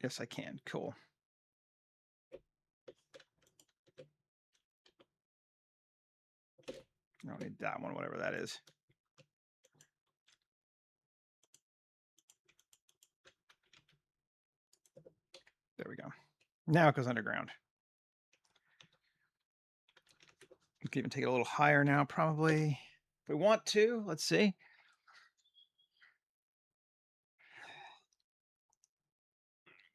Yes, I can. Cool. I don't need that one, whatever that is. There we go. Now it goes underground. We can even take it a little higher now, probably. If we want to, let's see.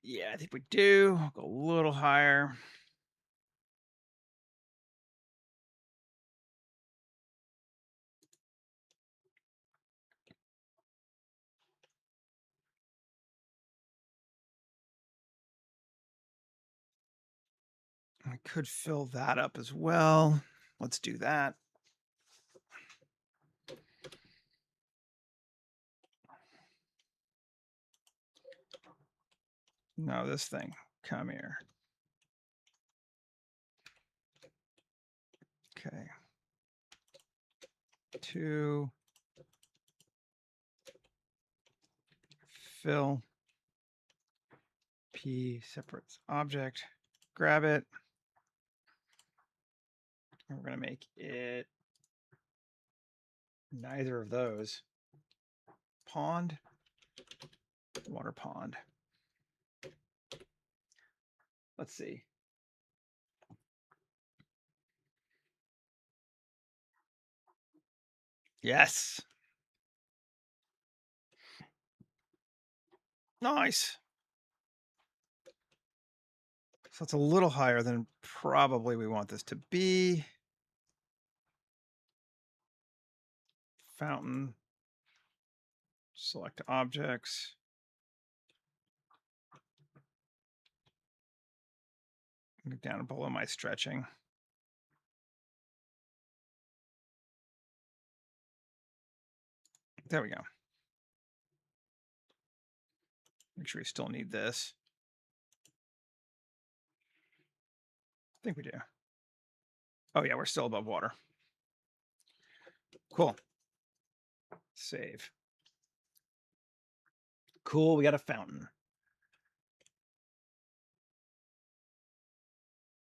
Yeah, I think we do. I'll go a little higher. I could fill that up as well. Let's do that. No, this thing. Come here. Okay. 2. Fill. P separates object. Grab it. And we're going to make it neither of those. Pond. Water pond. Let's see. Yes. Nice. So it's a little higher than probably we want this to be. Fountain. Select objects. Go down below my stretching. There we go. Make sure we still need this. I think we do. Oh yeah, we're still above water. Cool. Save. Cool, we got a fountain.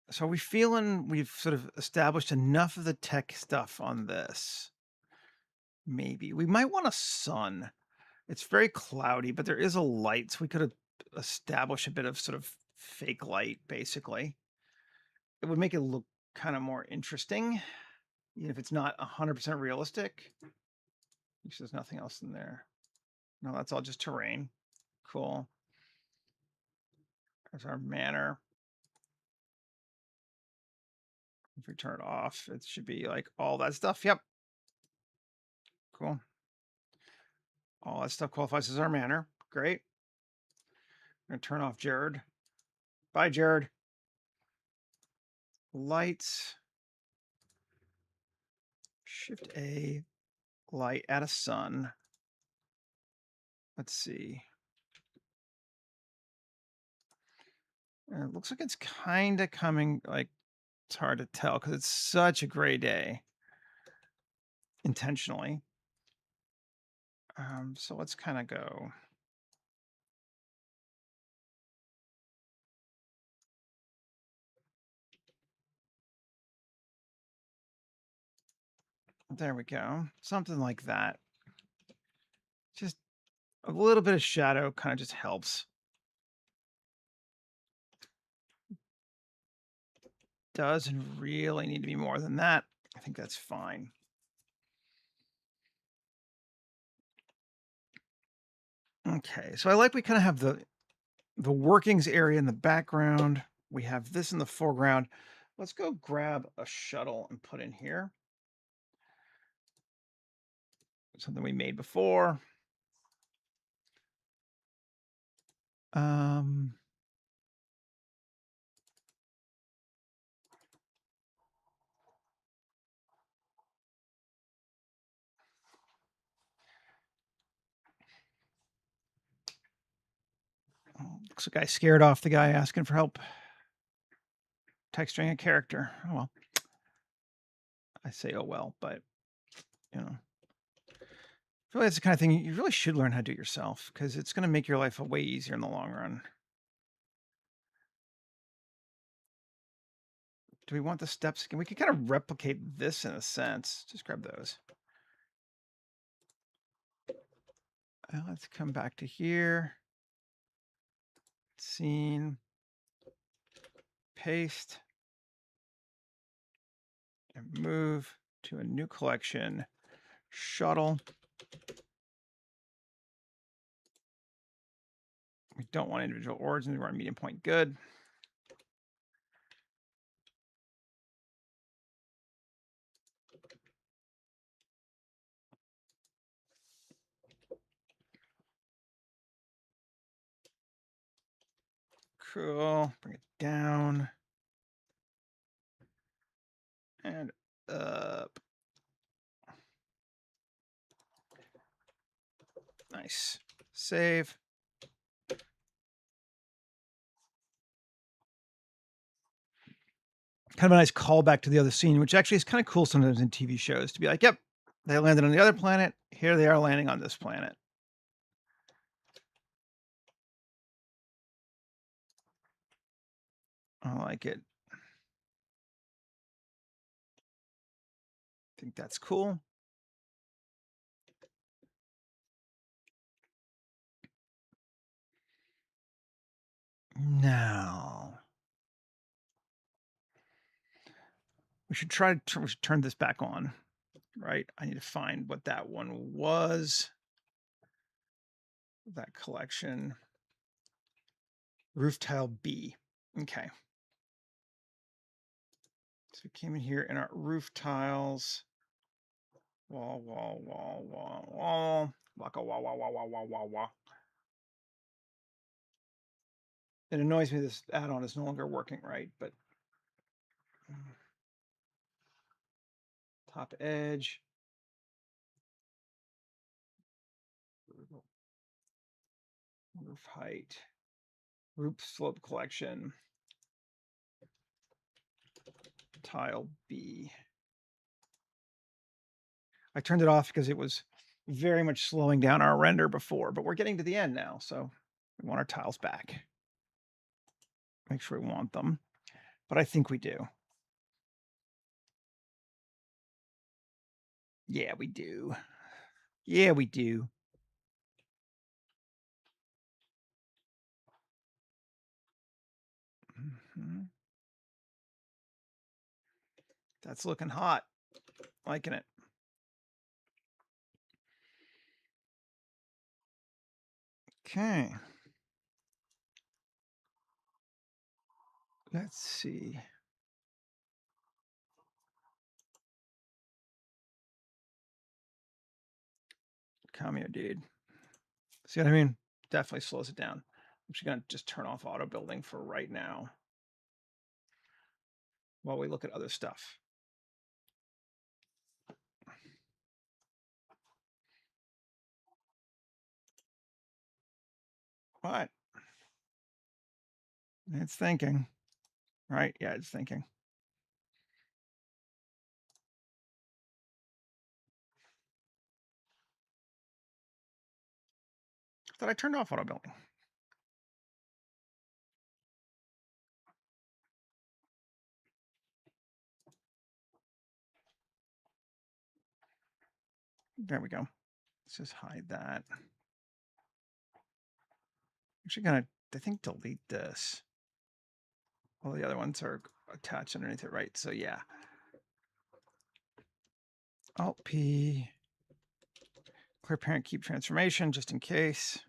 So are we feeling we've sort of established enough of the tech stuff on this? Maybe. We might want a sun. It's very cloudy, but there is a light, so we could establish a bit of sort of fake light, basically. It would make it look kind of more interesting, even if it's not 100% realistic. There's nothing else in there. No, that's all just terrain. Cool. There's our manor. If we turn it off, it should be like all that stuff. Yep. Cool. All that stuff qualifies as our manor. Great. I'm going to turn off Jared. Bye, Jared. Lights. Shift A. Light. Add a sun. Let's see. It looks like it's kind of coming, like, it's hard to tell because it's such a gray day. Intentionally. So let's kind of go. There we go. Something like that. Just a little bit of shadow kind of just helps. Doesn't really need to be more than that. I think that's fine. Okay, so I like we kind of have the workings area in the background. We have this in the foreground. Let's go grab a shuttle and put in here. Something we made before. Looks like I scared off the guy asking for help. Texturing a character. Oh well. I say oh well, but you know. I feel like it's the kind of thing you really should learn how to do yourself because it's going to make your life way easier in the long run. Do we want the steps again? We could kind of replicate this in a sense. Just grab those. Let's come back to here. Scene. paste and move to a new collection, shuttle. We don't want individual origins. We want median point good. Cool. Bring it down and up. Nice. Save. Kind of a nice callback to the other scene, which actually is kind of cool sometimes in TV shows to be like, yep, they landed on the other planet. Here they are landing on this planet. I like it. I think that's cool. Now, we should turn this back on, right? I need to find what that one was. That collection. Roof tile B. Okay. So we came in here in our roof tiles. Wall, wall, wall, wall, wall. Waka, wah, wah, wah, wah, wah, wah, wah. It annoys me this add-on is no longer working right, but top edge. Roof height. Roof slope collection. Tile B. I turned it off because it was very much slowing down our render before, but we're getting to the end now, so we want our tiles back. Make sure we want them, but I think we do. Yeah, we do. Yeah, we do. That's looking hot. Liking it. Okay. Let's see. Cameo, dude. See what I mean? Definitely slows it down. I'm just going to just turn off auto building for right now while we look at other stuff. What? It's thinking. Right? Yeah, it's thinking. I thought I turned off auto building. There we go. Let's just hide that. Actually gonna, I think, delete this. All the other ones are attached underneath it, right? So yeah. Alt P. Clear parent, keep transformation, just in case.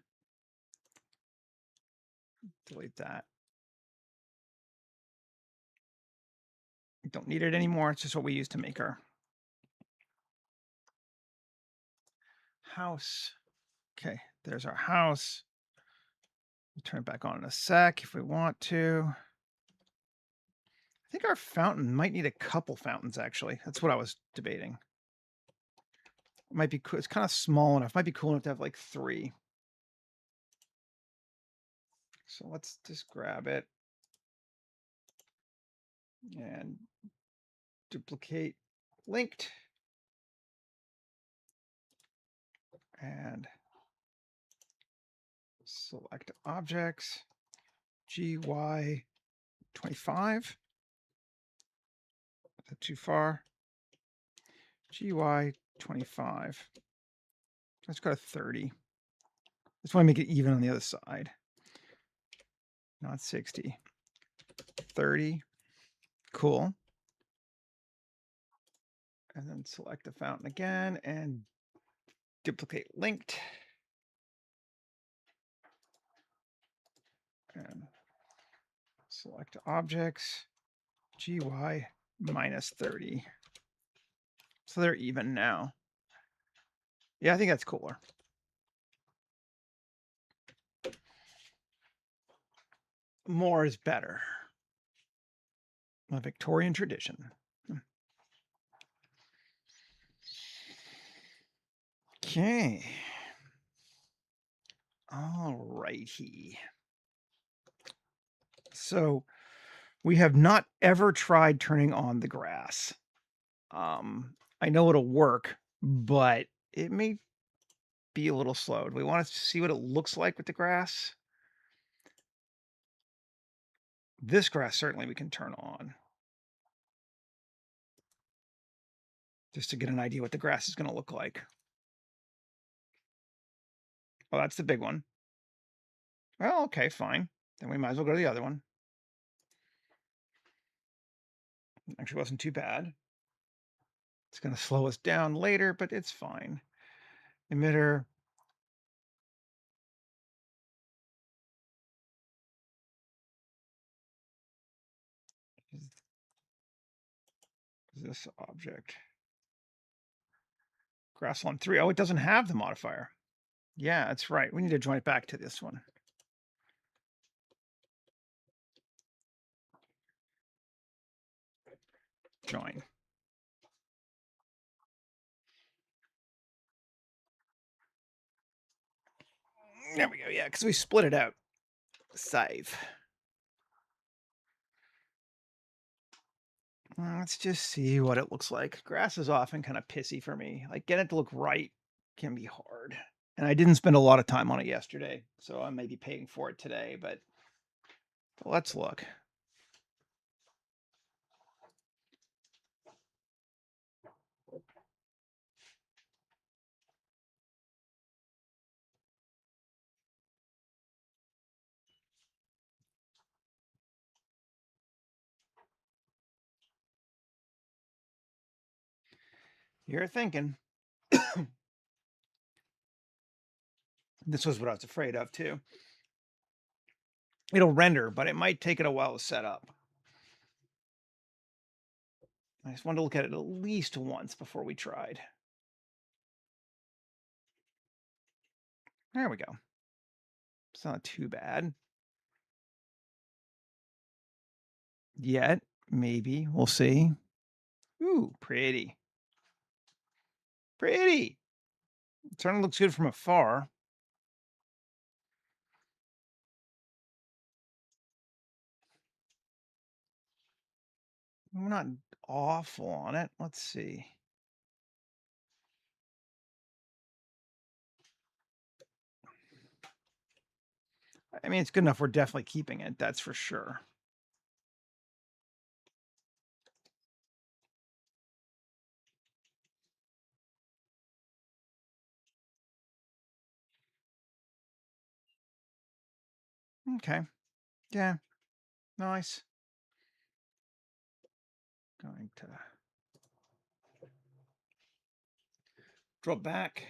Delete that. Don't need it anymore. It's just what we use to make our house. Okay, there's our house. We'll turn it back on in a sec if we want to. I think our fountain might need a couple fountains, actually. That's what I was debating. It might be cool. It's kind of small enough. Might be cool enough to have like 3. So let's just grab it and duplicate linked and select objects GY25. Is that too far? GY25. Let's go to 30. Just want to make it even on the other side. Not 60. 30. Cool. And then select the fountain again and duplicate linked. And select objects, GY minus 30. So they're even now. Yeah, I think that's cooler. More is better. A Victorian tradition. Okay. All righty. So we have not ever tried turning on the grass. I know it'll work, but it may be a little slow. Do we want to see what it looks like with the grass? This grass certainly we can turn on. Just to get an idea what the grass is going to look like. Oh, that's the big one. Well, okay, fine. Then we might as well go to the other one. Actually wasn't too bad. It's going to slow us down later, but it's fine. Emitter. Is this object? Grassland 3. Oh, it doesn't have the modifier. Yeah, that's right. We need to join it back to this one. Join. There we go. Yeah, because we split it out. Save. Let's just see what it looks like. Grass is often kind of pissy for me. Like, get it to look right can be hard. And I didn't spend a lot of time on it yesterday, so I may be paying for it today, but let's look. You're thinking. This was what I was afraid of, too. It'll render, but it might take it a while to set up. I just wanted to look at it at least once before we tried. There we go. It's not too bad. Yet, maybe. We'll see. Ooh, pretty. Pretty. It certainly looks good from afar. We're not awful on it. Let's see. I mean, it's good enough. We're definitely keeping it. That's for sure. Okay. Yeah. Nice. Going to draw back.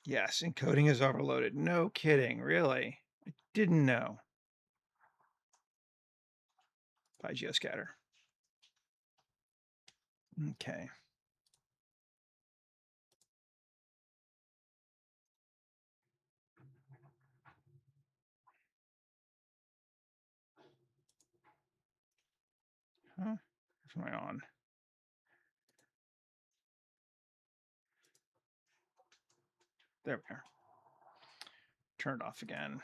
Yes, encoding is overloaded. No kidding. Really? I didn't know. By geoscatter. Okay. Huh? What's going on? There we are. Turn it off again.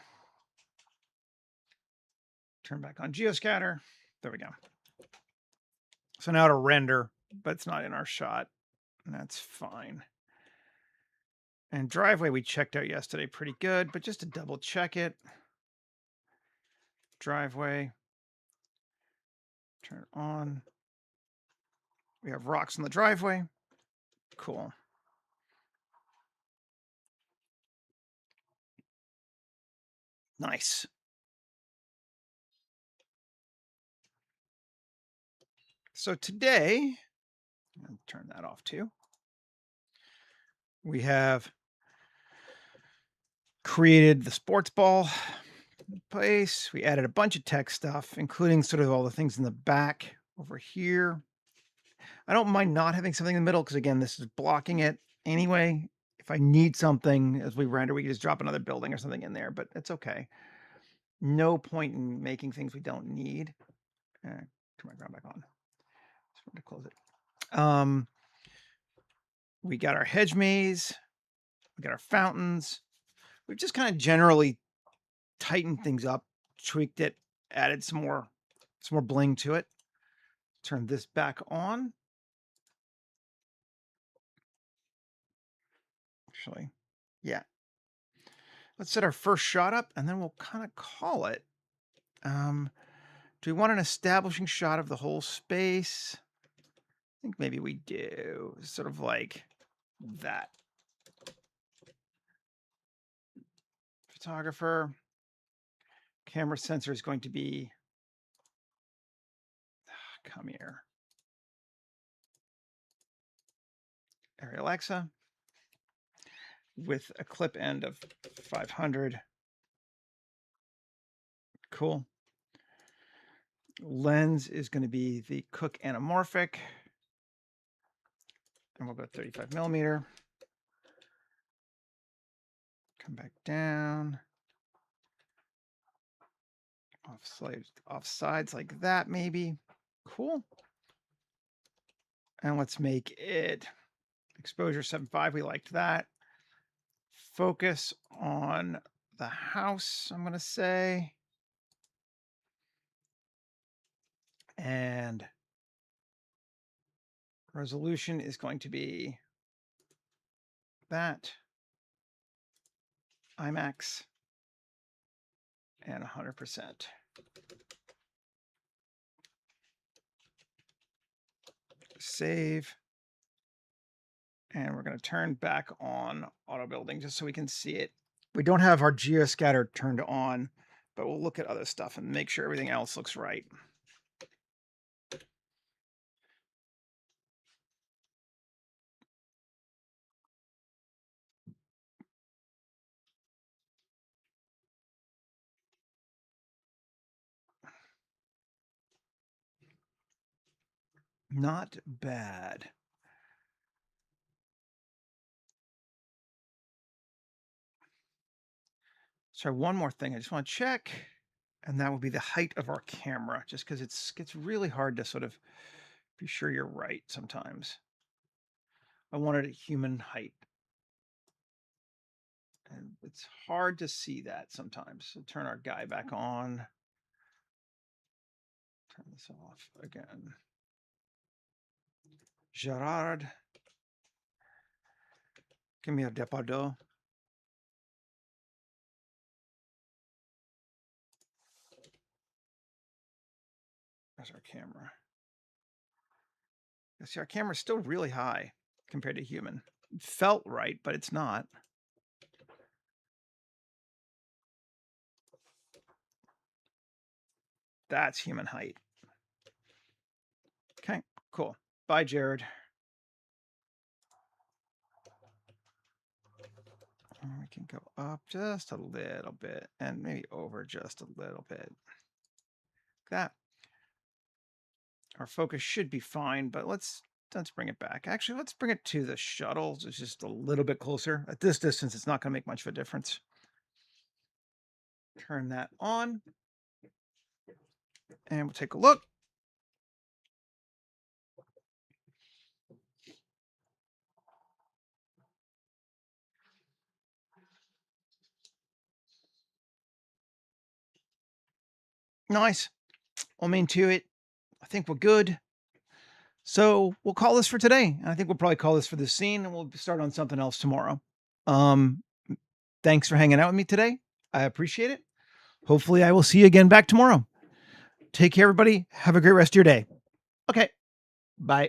Turn back on geoscatter. There we go. So now to render, but it's not in our shot. And that's fine. And driveway we checked out yesterday pretty good, but just to double check it. Driveway. Turn it on. We have rocks in the driveway. Cool. Nice. So today, I'll turn that off too. We have created the sports ball place. We added a bunch of tech stuff, including sort of all the things in the back over here. I don't mind not having something in the middle because, again, this is blocking it anyway. If I need something as we render, we can just drop another building or something in there, but it's okay. No point in making things we don't need. Turn my ground back on. Just wanted to close it. We got our hedge maze. We got our fountains. We've just kind of generally tightened things up, tweaked it, added some more bling to it. Turn this back on. Actually, yeah. Let's set our first shot up, and then we'll kind of call it. Do we want an establishing shot of the whole space? I think maybe we do. Sort of like that. Photographer. Camera sensor is going to be, come here. Area Alexa with a clip end of 500. Cool. Lens is going to be the Cook anamorphic. And we'll go 35 millimeter. Come back down. Off sides like that, maybe. Cool. And let's make it exposure 7.5. We liked that. Focus on the house, I'm going to say. And resolution is going to be that. IMAX. And 100%. Save. And we're going to turn back on auto building just so we can see it. We don't have our geoscatter turned on, but we'll look at other stuff and make sure everything else looks right. Not bad. Sorry, one more thing I just want to check, and that would be the height of our camera, just because it gets really hard to sort of be sure you're right sometimes. I wanted a human height. And it's hard to see that sometimes. So turn our guy back on. Turn this off again. Gerard. Give me a depado. There's our camera. You see, our camera's still really high compared to human. It felt right, but it's not. That's human height. Okay, cool. Bye, Jared. We can go up just a little bit and maybe over just a little bit. Like that. Our focus should be fine, but let's bring it back. Actually, let's bring it to the shuttle. It's just a little bit closer. At this distance, it's not going to make much of a difference. Turn that on. And we'll take a look. Nice. I'll mean to it. I think we're good. So we'll call this for today. I think we'll probably call this for this scene, and we'll start on something else tomorrow. Thanks for hanging out with me today. I appreciate it. Hopefully I will see you again back tomorrow. Take care, everybody. Have a great rest of your day. Okay. Bye.